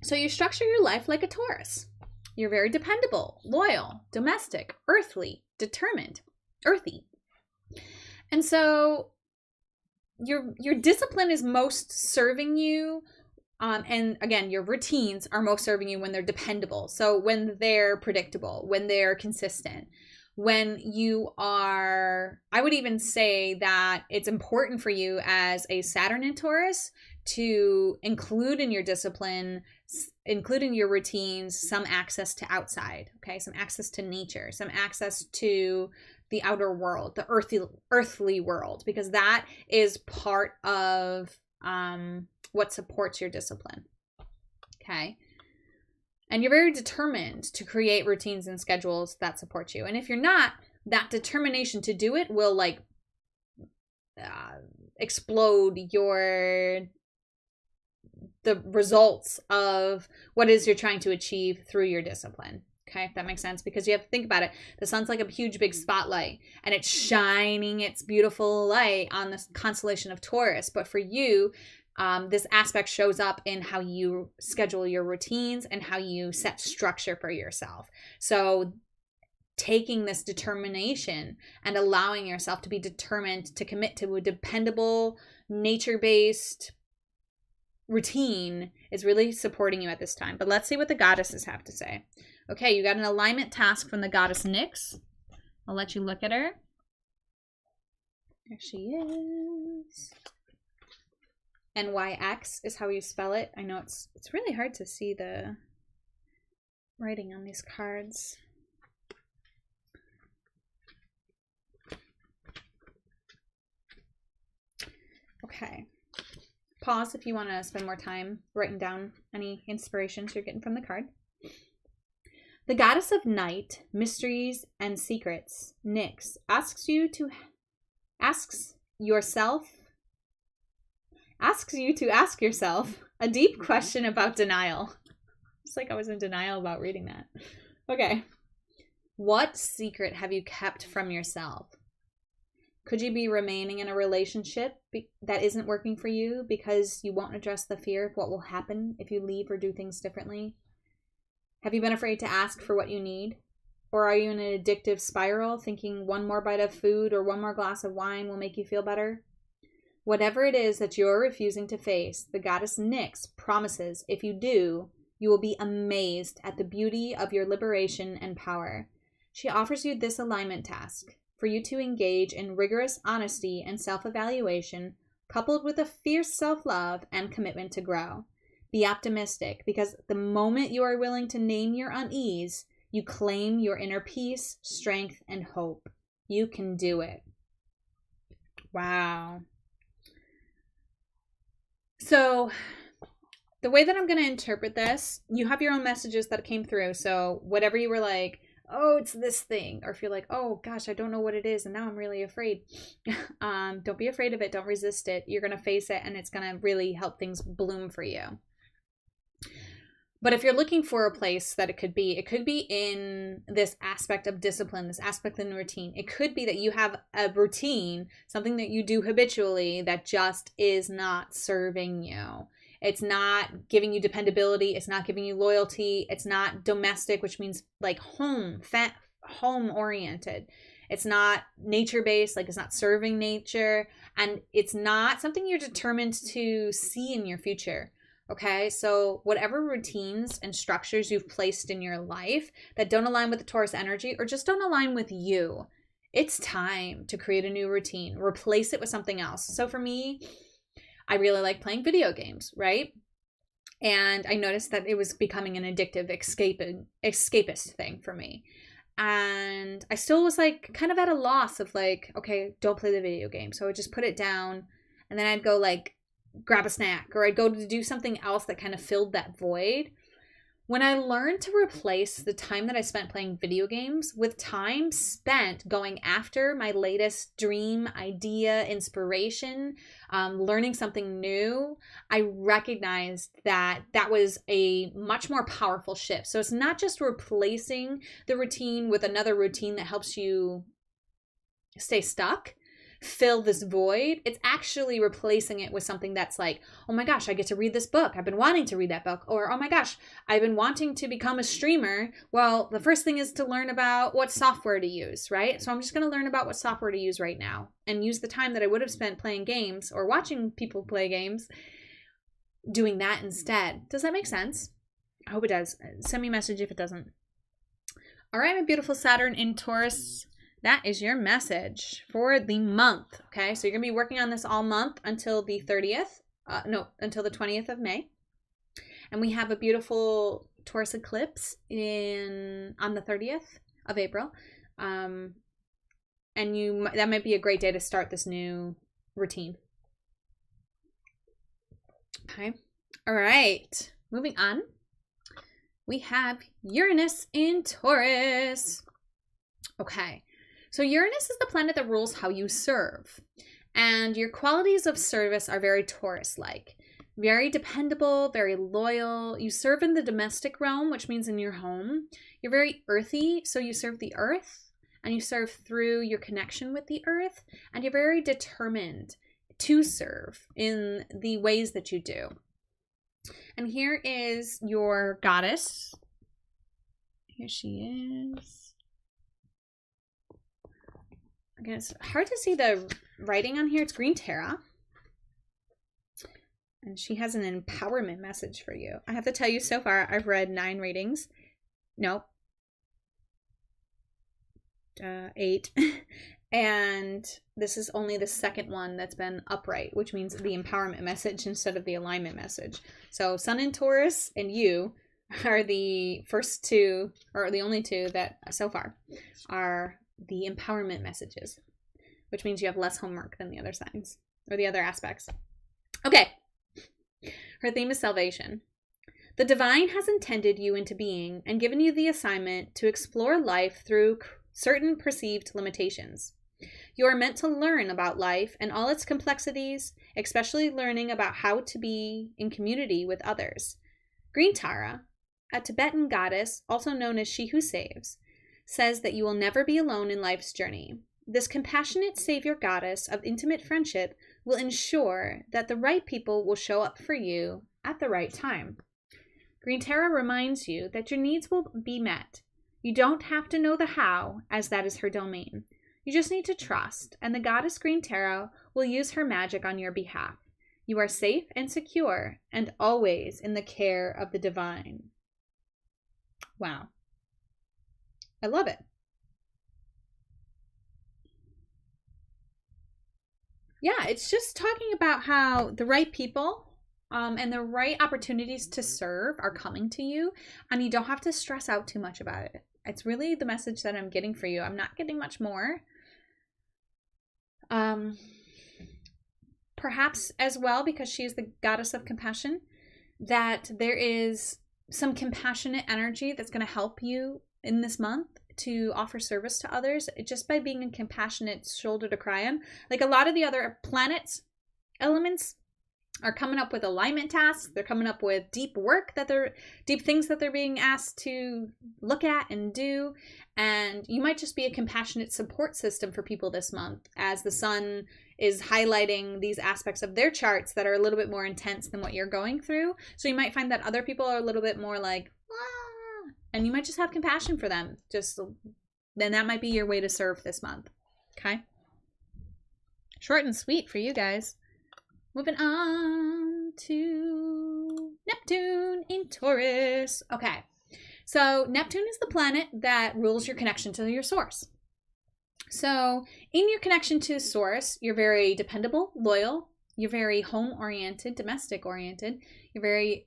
[SPEAKER 1] So you structure your life like a Taurus. You're very dependable, loyal, domestic, earthly, determined, earthy. And so your discipline is most serving you. And again, your routines are most serving you when they're dependable. So when they're predictable, when they're consistent, when you are, I would even say that it's important for you as a Saturn in Taurus to include in your discipline, include in your routines, some access to outside, okay? Some access to nature, some access to the outer world, the earthly world, because that is part of what supports your discipline, okay? And you're very determined to create routines and schedules that support you. And if you're not, that determination to do it will like explode the results of what it is you're trying to achieve through your discipline. Okay, if that makes sense, because you have to think about it. The sun's like a huge big spotlight and it's shining its beautiful light on the constellation of Taurus. But for you, this aspect shows up in how you schedule your routines and how you set structure for yourself. So taking this determination and allowing yourself to be determined to commit to a dependable, nature-based routine is really supporting you at this time. But let's see what the goddesses have to say. Okay, you got an alignment task from the goddess Nyx. I'll let you look at her. There she is. NYX is how you spell it. I know it's really hard to see the writing on these cards. Okay. Pause if you want to spend more time writing down any inspirations you're getting from the card. The goddess of night, mysteries, and secrets, Nyx, asks you to ask yourself a deep question about denial. It's like I was in denial about reading that. Okay. What secret have you kept from yourself? Could you be remaining in a relationship that isn't working for you because you won't address the fear of what will happen if you leave or do things differently? Have you been afraid to ask for what you need? Or are you in an addictive spiral thinking one more bite of food or one more glass of wine will make you feel better? Whatever it is that you're refusing to face, the goddess Nyx promises if you do, you will be amazed at the beauty of your liberation and power. She offers you this alignment task for you to engage in rigorous honesty and self-evaluation, coupled with a fierce self-love and commitment to grow. Be optimistic, because the moment you are willing to name your unease, you claim your inner peace, strength, and hope. You can do it. Wow. So the way that I'm going to interpret this, you have your own messages that came through. So whatever you were like, oh, it's this thing, or if you're like, oh gosh, I don't know what it is and now I'm really afraid, don't be afraid of it. Don't resist it. You're going to face it and it's going to really help things bloom for you. But if you're looking for a place that it could be in this aspect of discipline, this aspect in routine. It could be that you have a routine, something that you do habitually that just is not serving you. It's not giving you dependability. It's not giving you loyalty. It's not domestic, which means like home oriented. It's not nature-based, like it's not serving nature. And it's not something you're determined to see in your future. Okay, so whatever routines and structures you've placed in your life that don't align with the Taurus energy or just don't align with you, it's time to create a new routine. Replace it with something else. So for me, I really like playing video games, right? And I noticed that it was becoming an addictive escapist thing for me. And I still was like kind of at a loss of like, okay, don't play the video game. So I would just put it down and then I'd go like grab a snack or I'd go to do something else that kind of filled that void. When I learned to replace the time that I spent playing video games with time spent going after my latest dream, idea, inspiration, learning something new, I recognized that that was a much more powerful shift. So it's not just replacing the routine with another routine that helps you stay stuck, fill this void. It's actually replacing it with something that's like, oh my gosh, I get to read this book. I've been wanting to read that book. Or, oh my gosh, I've been wanting to become a streamer. Well, the first thing is to learn about what software to use, right? So I'm just going to learn about what software to use right now and use the time that I would have spent playing games or watching people play games doing that instead. Does that make sense? I hope it does. Send me a message if it doesn't. All right, my beautiful Saturn in Taurus. That is your message for the month, okay? So you're going to be working on this all month until the 30th. Until the 20th of May. And we have a beautiful Taurus eclipse on the 30th of April. And that might be a great day to start this new routine. Okay. All right. Moving on. We have Uranus in Taurus. Okay. So Uranus is the planet that rules how you serve. And your qualities of service are very Taurus-like. Very dependable, very loyal. You serve in the domestic realm, which means in your home. You're very earthy, so you serve the earth. And you serve through your connection with the earth. And you're very determined to serve in the ways that you do. And here is your goddess. Here she is. Again, it's hard to see the writing on here. It's Green Terra. And she has an empowerment message for you. I have to tell you, so far, I've read 9 readings. Nope. 8. And this is only the second one that's been upright, which means the empowerment message instead of the alignment message. So Sun in Taurus and you are the first 2, or the only 2 that so far are the empowerment messages, which means you have less homework than the other signs or the other aspects. Okay. Her theme is salvation. The divine has intended you into being and given you the assignment to explore life through certain perceived limitations. You are meant to learn about life and all its complexities, especially learning about how to be in community with others. Green Tara, a Tibetan goddess, also known as She Who Saves, says that you will never be alone in life's journey. This compassionate savior goddess of intimate friendship will ensure that the right people will show up for you at the right time. Green Terra reminds you that your needs will be met. You don't have to know the how, as that is her domain. You just need to trust, and the goddess Green Terra will use her magic on your behalf. You are safe and secure, and always in the care of the divine. Wow. I love it. Yeah, it's just talking about how the right people and the right opportunities to serve are coming to you, and you don't have to stress out too much about it. It's really the message that I'm getting for you. I'm not getting much more. Perhaps as well, because she is the goddess of compassion, that there is some compassionate energy that's going to help you in this month to offer service to others just by being a compassionate shoulder to cry on. Like a lot of the other planets, elements are coming up with alignment tasks. They're coming up with deep things that they're being asked to look at and do. And you might just be a compassionate support system for people this month as the sun is highlighting these aspects of their charts that are a little bit more intense than what you're going through. So you might find that other people are a little bit more like, and you might just have compassion for them. Then that might be your way to serve this month. Okay? Short and sweet for you guys. Moving on to Neptune in Taurus. Okay. So Neptune is the planet that rules your connection to your source. So in your connection to source, you're very dependable, loyal. You're very home-oriented, domestic-oriented. You're very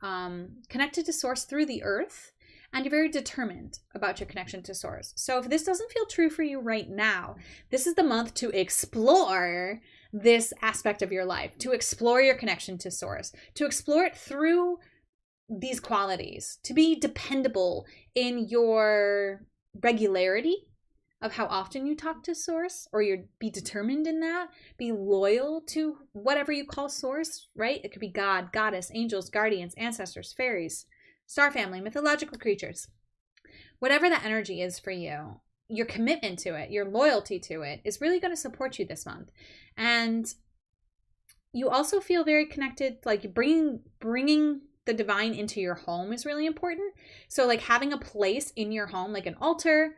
[SPEAKER 1] connected to source through the earth. And you're very determined about your connection to source. So if this doesn't feel true for you right now, this is the month to explore this aspect of your life, to explore your connection to source, to explore it through these qualities, to be dependable in your regularity of how often you talk to source, or you be determined in that, be loyal to whatever you call source, right? It could be God, goddess, angels, guardians, ancestors, fairies, star family, mythological creatures. Whatever that energy is for you, your commitment to it, your loyalty to it is really going to support you this month. And you also feel very connected, like bringing the divine into your home is really important. So like having a place in your home, like an altar,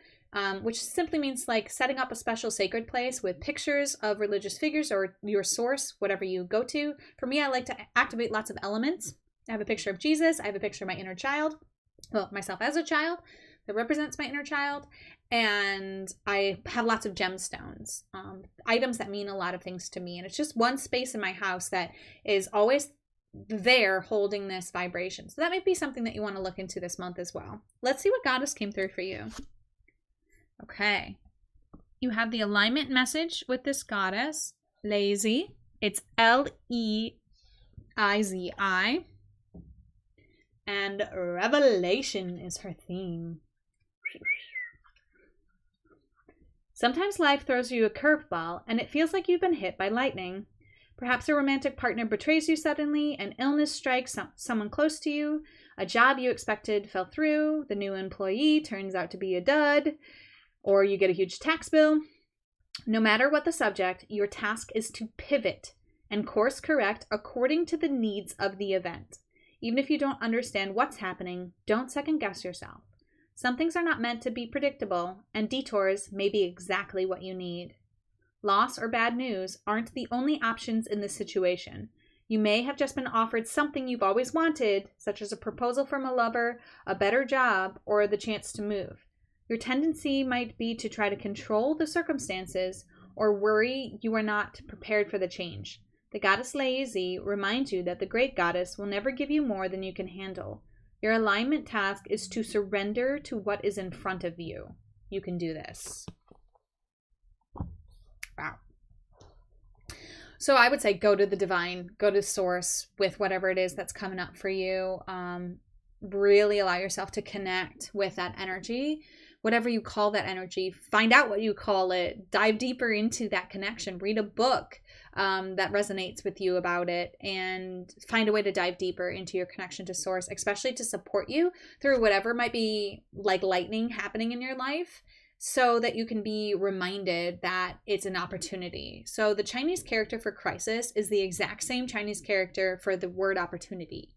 [SPEAKER 1] which simply means like setting up a special sacred place with pictures of religious figures or your source, whatever you go to. For me, I like to activate lots of elements. I have a picture of Jesus. I have a picture of my inner child. Well, myself as a child that represents my inner child. And I have lots of gemstones, items that mean a lot of things to me. And it's just one space in my house that is always there holding this vibration. So that might be something that you want to look into this month as well. Let's see what goddess came through for you. Okay, you have the alignment message with this goddess, Lazy. It's Leizi. And revelation is her theme. Sometimes life throws you a curveball and it feels like you've been hit by lightning. Perhaps a romantic partner betrays you suddenly, an illness strikes someone close to you, a job you expected fell through, the new employee turns out to be a dud, or you get a huge tax bill. No matter what the subject, your task is to pivot and course correct according to the needs of the event. Even if you don't understand what's happening, don't second guess yourself. Some things are not meant to be predictable, and detours may be exactly what you need. Loss or bad news aren't the only options in this situation. You may have just been offered something you've always wanted, such as a proposal from a lover, a better job, or the chance to move. Your tendency might be to try to control the circumstances or worry you are not prepared for the change. The goddess Lazy reminds you that the great goddess will never give you more than you can handle. Your alignment task is to surrender to what is in front of you. You can do this. Wow. So I would say go to the divine, go to source with whatever it is that's coming up for you. Really allow yourself to connect with that energy. Whatever you call that energy, find out what you call it, dive deeper into that connection, read a book that resonates with you about it, and find a way to dive deeper into your connection to source, especially to support you through whatever might be like lightning happening in your life, so that you can be reminded that it's an opportunity. So the Chinese character for crisis is the exact same Chinese character for the word opportunity.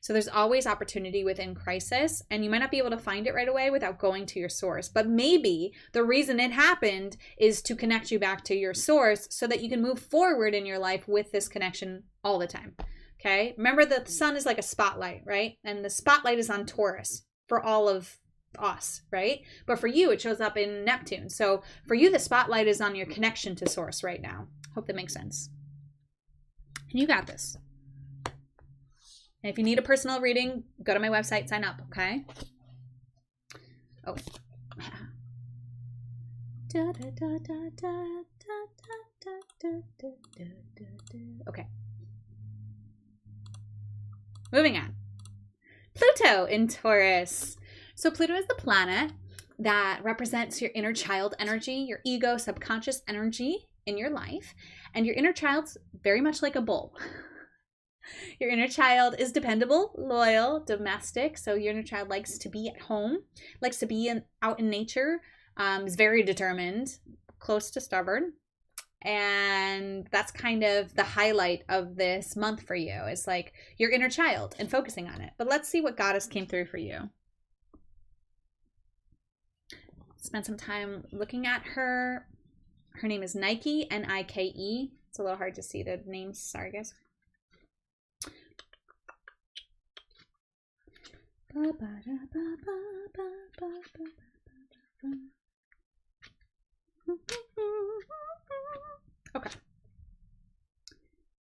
[SPEAKER 1] So there's always opportunity within crisis, and you might not be able to find it right away without going to your source. But maybe the reason it happened is to connect you back to your source so that you can move forward in your life with this connection all the time. Okay? Remember, the sun is like a spotlight, right? And the spotlight is on Taurus for all of us, right? But for you, it shows up in Neptune. So for you, the spotlight is on your connection to source right now. Hope that makes sense. And you got this. And if you need a personal reading, go to my website, sign up, okay? Oh. Okay. Moving on. Pluto in Taurus. So Pluto is the planet that represents your inner child energy, your ego, subconscious energy in your life. And your inner child's very much like a bull. Your inner child is dependable, loyal, domestic. So your inner child likes to be at home, likes to be out in nature, is very determined, close to stubborn. And that's kind of the highlight of this month for you. It's like your inner child and focusing on it. But let's see what goddess came through for you. Spend some time looking at her. Her name is Nike, Nike. It's a little hard to see the names. Sorry, guys. Okay.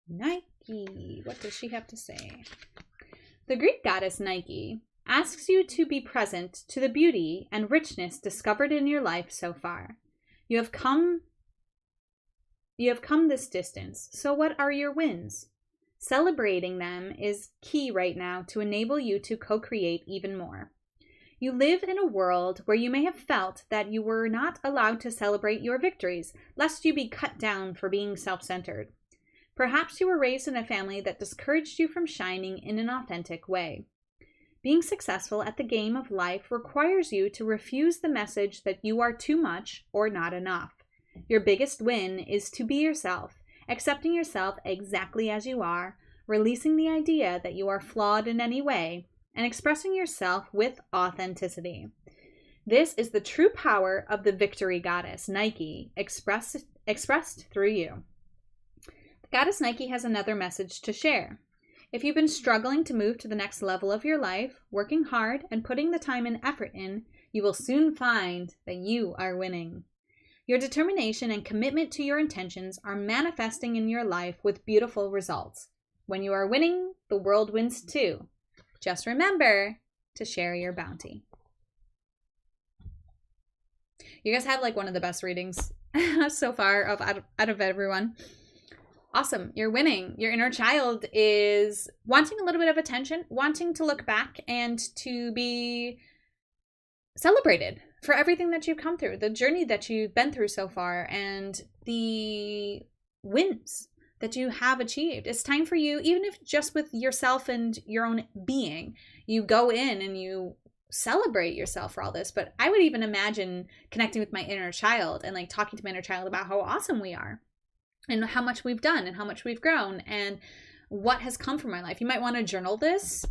[SPEAKER 1] Nike. What does she have to say? The Greek goddess Nike asks you to be present to the beauty and richness discovered in your life so far. You have come this distance. So what are your wins? Celebrating them is key right now to enable you to co-create even more. You live in a world where you may have felt that you were not allowed to celebrate your victories, lest you be cut down for being self-centered. Perhaps you were raised in a family that discouraged you from shining in an authentic way. Being successful at the game of life requires you to refuse the message that you are too much or not enough. Your biggest win is to be yourself, accepting yourself exactly as you are, releasing the idea that you are flawed in any way, and expressing yourself with authenticity. This is the true power of the victory goddess, Nike, expressed through you. The goddess Nike has another message to share. If you've been struggling to move to the next level of your life, working hard and putting the time and effort in, you will soon find that you are winning. Your determination and commitment to your intentions are manifesting in your life with beautiful results. When you are winning, the world wins too. Just remember to share your bounty. You guys had like one of the best readings so far out of everyone. Awesome. You're winning. Your inner child is wanting a little bit of attention, wanting to look back and to be celebrated for everything that you've come through, the journey that you've been through so far, and the wins that you have achieved. It's time for you, even if just with yourself and your own being, you go in and you celebrate yourself for all this. But I would even imagine connecting with my inner child and like talking to my inner child about how awesome we are and how much we've done and how much we've grown and what has come from my life. You might want to journal this,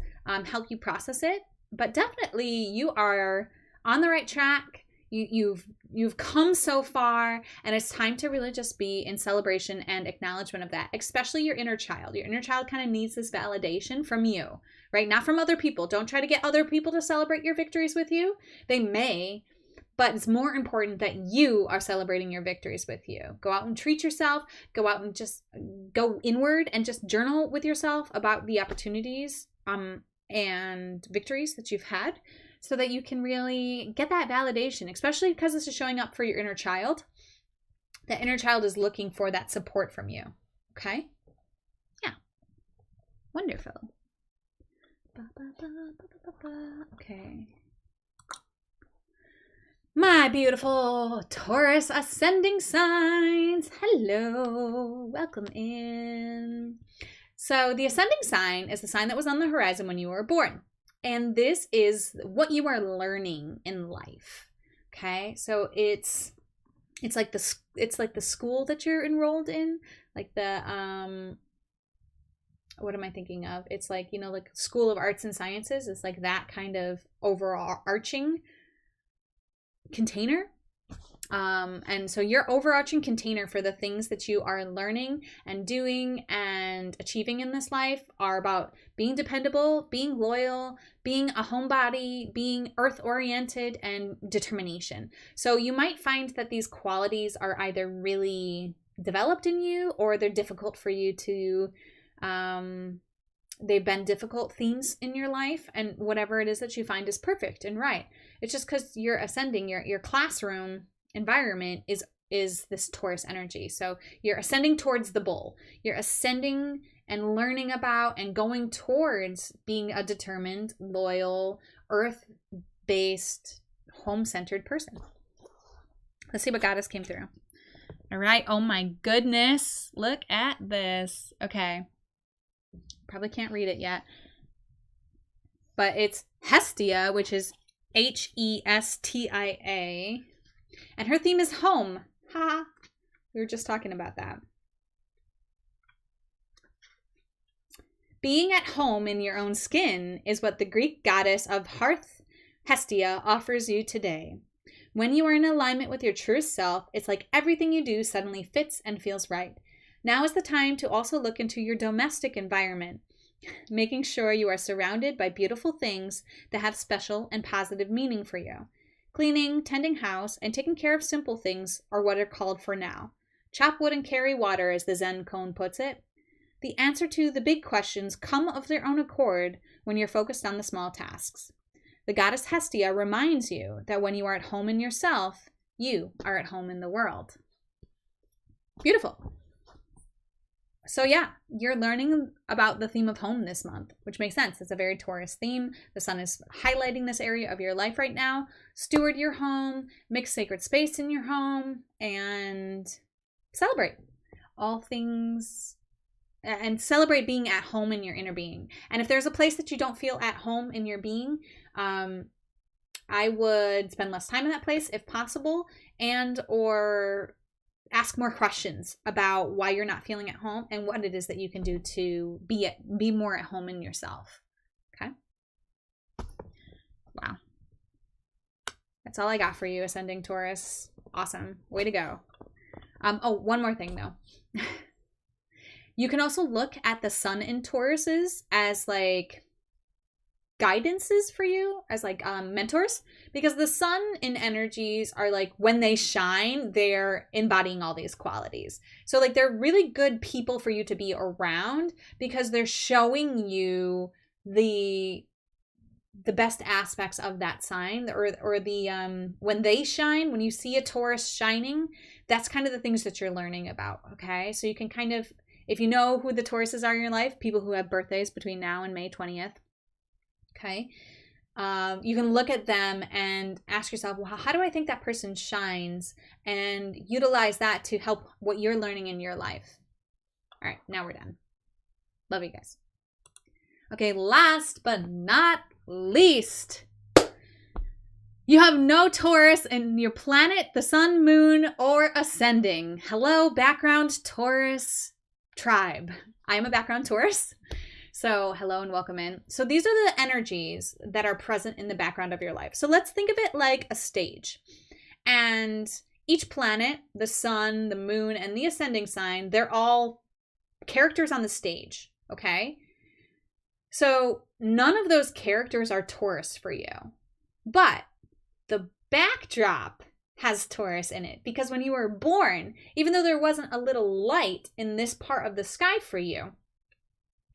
[SPEAKER 1] help you process it, but definitely you are on the right track. You've come so far, and it's time to really just be in celebration and acknowledgement of that, especially your inner child. Your inner child kind of needs this validation from you, right? Not from other people. Don't try to get other people to celebrate your victories with you. They may, but it's more important that you are celebrating your victories with you. Go out and treat yourself. Go out and just go inward and just journal with yourself about the opportunities and victories that you've had, so that you can really get that validation, especially because this is showing up for your inner child. That inner child is looking for that support from you. Okay? Yeah. Wonderful. Okay. My beautiful Taurus ascending signs. Hello. Welcome in. So the ascending sign is the sign that was on the horizon when you were born. And this is what you are learning in life. Okay? So it's like the school that you're enrolled in, like the what am I thinking of? It's like, you know, like School of Arts and Sciences. It's like that kind of overarching container. And so your overarching container for the things that you are learning and doing and achieving in this life are about being dependable, being loyal, being a homebody, being earth-oriented, and determination. So you might find that these qualities are either really developed in you or they're difficult for you to, they've been difficult themes in your life, and whatever it is that you find is perfect and right. It's just because you're ascending, your classroom environment is this Taurus energy. So you're ascending towards the bull. You're ascending and learning about and going towards being a determined, loyal, earth-based, home-centered person. Let's see what goddess came through. All right. Oh my goodness. Look at this. Okay. Probably can't read it yet. But it's Hestia, which is Hestia. And her theme is home. Ha! We were just talking about that. Being at home in your own skin is what the Greek goddess of hearth, Hestia, offers you today. When you are in alignment with your truest self, it's like everything you do suddenly fits and feels right. Now is the time to also look into your domestic environment, making sure you are surrounded by beautiful things that have special and positive meaning for you. Cleaning, tending house, and taking care of simple things are what are called for now. Chop wood and carry water, as the Zen koan puts it. The answer to the big questions come of their own accord when you're focused on the small tasks. The goddess Hestia reminds you that when you are at home in yourself, you are at home in the world. Beautiful. So yeah, you're learning about the theme of home this month, which makes sense. It's a very Taurus theme. The sun is highlighting this area of your life right now. Steward your home, make sacred space in your home, and celebrate all things, and celebrate being at home in your inner being. And if there's a place that you don't feel at home in your being, I would spend less time in that place if possible, and or ask more questions about why you're not feeling at home and what it is that you can do to be more at home in yourself. Okay? Wow. That's all I got for you, Ascending Taurus. Awesome. Way to go. Oh, one more thing though. You can also look at the sun in Tauruses as like guidances for you, as like mentors, because the sun in energies are like, when they shine, they're embodying all these qualities. So like they're really good people for you to be around because they're showing you the best aspects of that sign, or the when they shine, when you see a Taurus shining, that's kind of the things that you're learning about. Okay, so you can kind of, if you know who the Tauruses are in your life, people who have birthdays between now and May 20th, okay, you can look at them and ask yourself, well, how do I think that person shines, and utilize that to help what you're learning in your life. All right, now we're done. Love you guys. Okay, last but not least, you have no Taurus in your planet, the sun, moon, or ascending. Hello, background Taurus tribe. I am a background Taurus. So hello and welcome in. So these are the energies that are present in the background of your life. So let's think of it like a stage. And each planet, the sun, the moon, and the ascending sign, they're all characters on the stage, okay? So none of those characters are Taurus for you. But the backdrop has Taurus in it, because when you were born, even though there wasn't a little light in this part of the sky for you,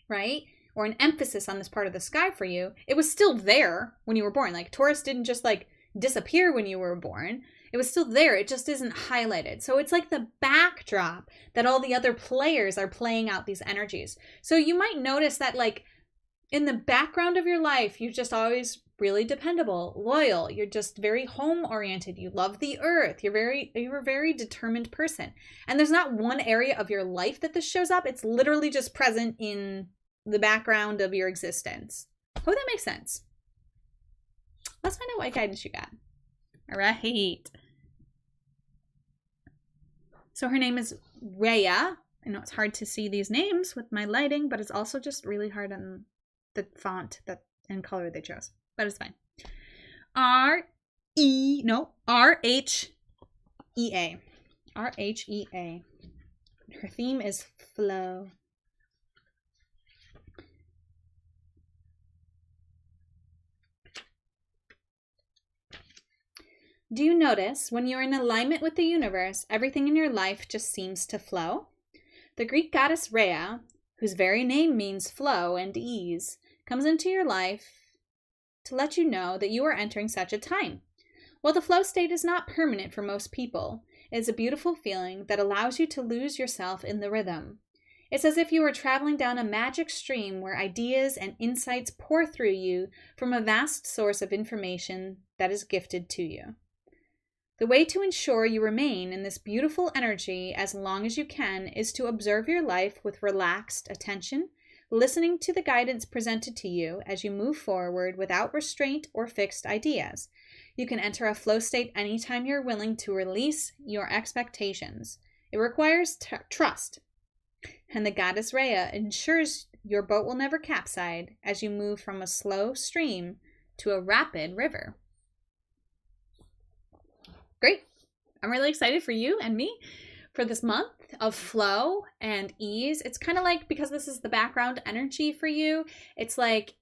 [SPEAKER 1] right? Or an emphasis on this part of the sky for you, it was still there when you were born. Like Taurus didn't just like disappear when you were born. It was still there. It just isn't highlighted. So it's like the backdrop that all the other players are playing out these energies. So you might notice that like in the background of your life, you're just always really dependable, loyal. You're just very home oriented. You love the earth. You're a very determined person. And there's not one area of your life that this shows up. It's literally just present in the background of your existence. Hope that makes sense. Let's find out what guidance you got. All right. So her name is Rhea. I know it's hard to see these names with my lighting, but it's also just really hard on the font and color they chose. But it's fine. R-H-E-A. R-H-E-A. Her theme is flow. Do you notice when you're in alignment with the universe, everything in your life just seems to flow? The Greek goddess Rhea, whose very name means flow and ease, comes into your life to let you know that you are entering such a time. While the flow state is not permanent for most people, it is a beautiful feeling that allows you to lose yourself in the rhythm. It's as if you were traveling down a magic stream where ideas and insights pour through you from a vast source of information that is gifted to you. The way to ensure you remain in this beautiful energy as long as you can is to observe your life with relaxed attention, listening to the guidance presented to you as you move forward without restraint or fixed ideas. You can enter a flow state anytime you're willing to release your expectations. It requires trust, and the goddess Rhea ensures your boat will never capsize as you move from a slow stream to a rapid river. Great. I'm really excited for you and me for this month of flow and ease. It's kind of like, because this is the background energy for you, it's like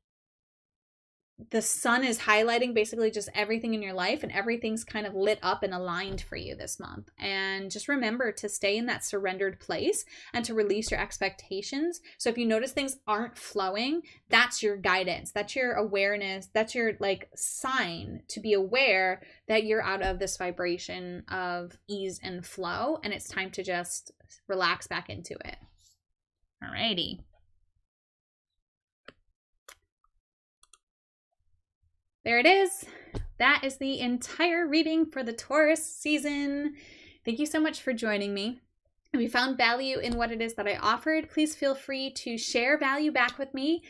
[SPEAKER 1] the sun is highlighting basically just everything in your life, and everything's kind of lit up and aligned for you this month. And just remember to stay in that surrendered place and to release your expectations. So if you notice things aren't flowing, that's your guidance, that's your awareness, that's your like sign to be aware that you're out of this vibration of ease and flow, and it's time to just relax back into it. Alrighty. There it is. That is the entire reading for the Taurus season. Thank you so much for joining me. If you found value in what it is that I offered, please feel free to share value back with me.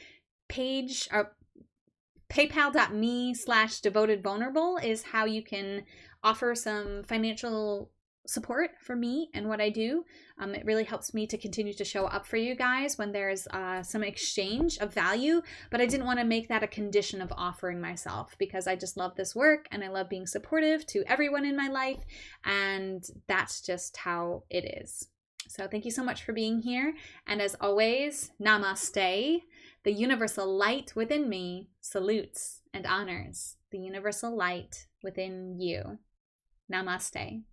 [SPEAKER 1] PayPal.me/devotedvulnerable is how you can offer some financial support for me and what I do. It really helps me to continue to show up for you guys when there's some exchange of value, but I didn't want to make that a condition of offering myself because I just love this work and I love being supportive to everyone in my life, and that's just how it is. So thank you so much for being here, and as always, namaste. The universal light within me salutes and honors the universal light within you. Namaste.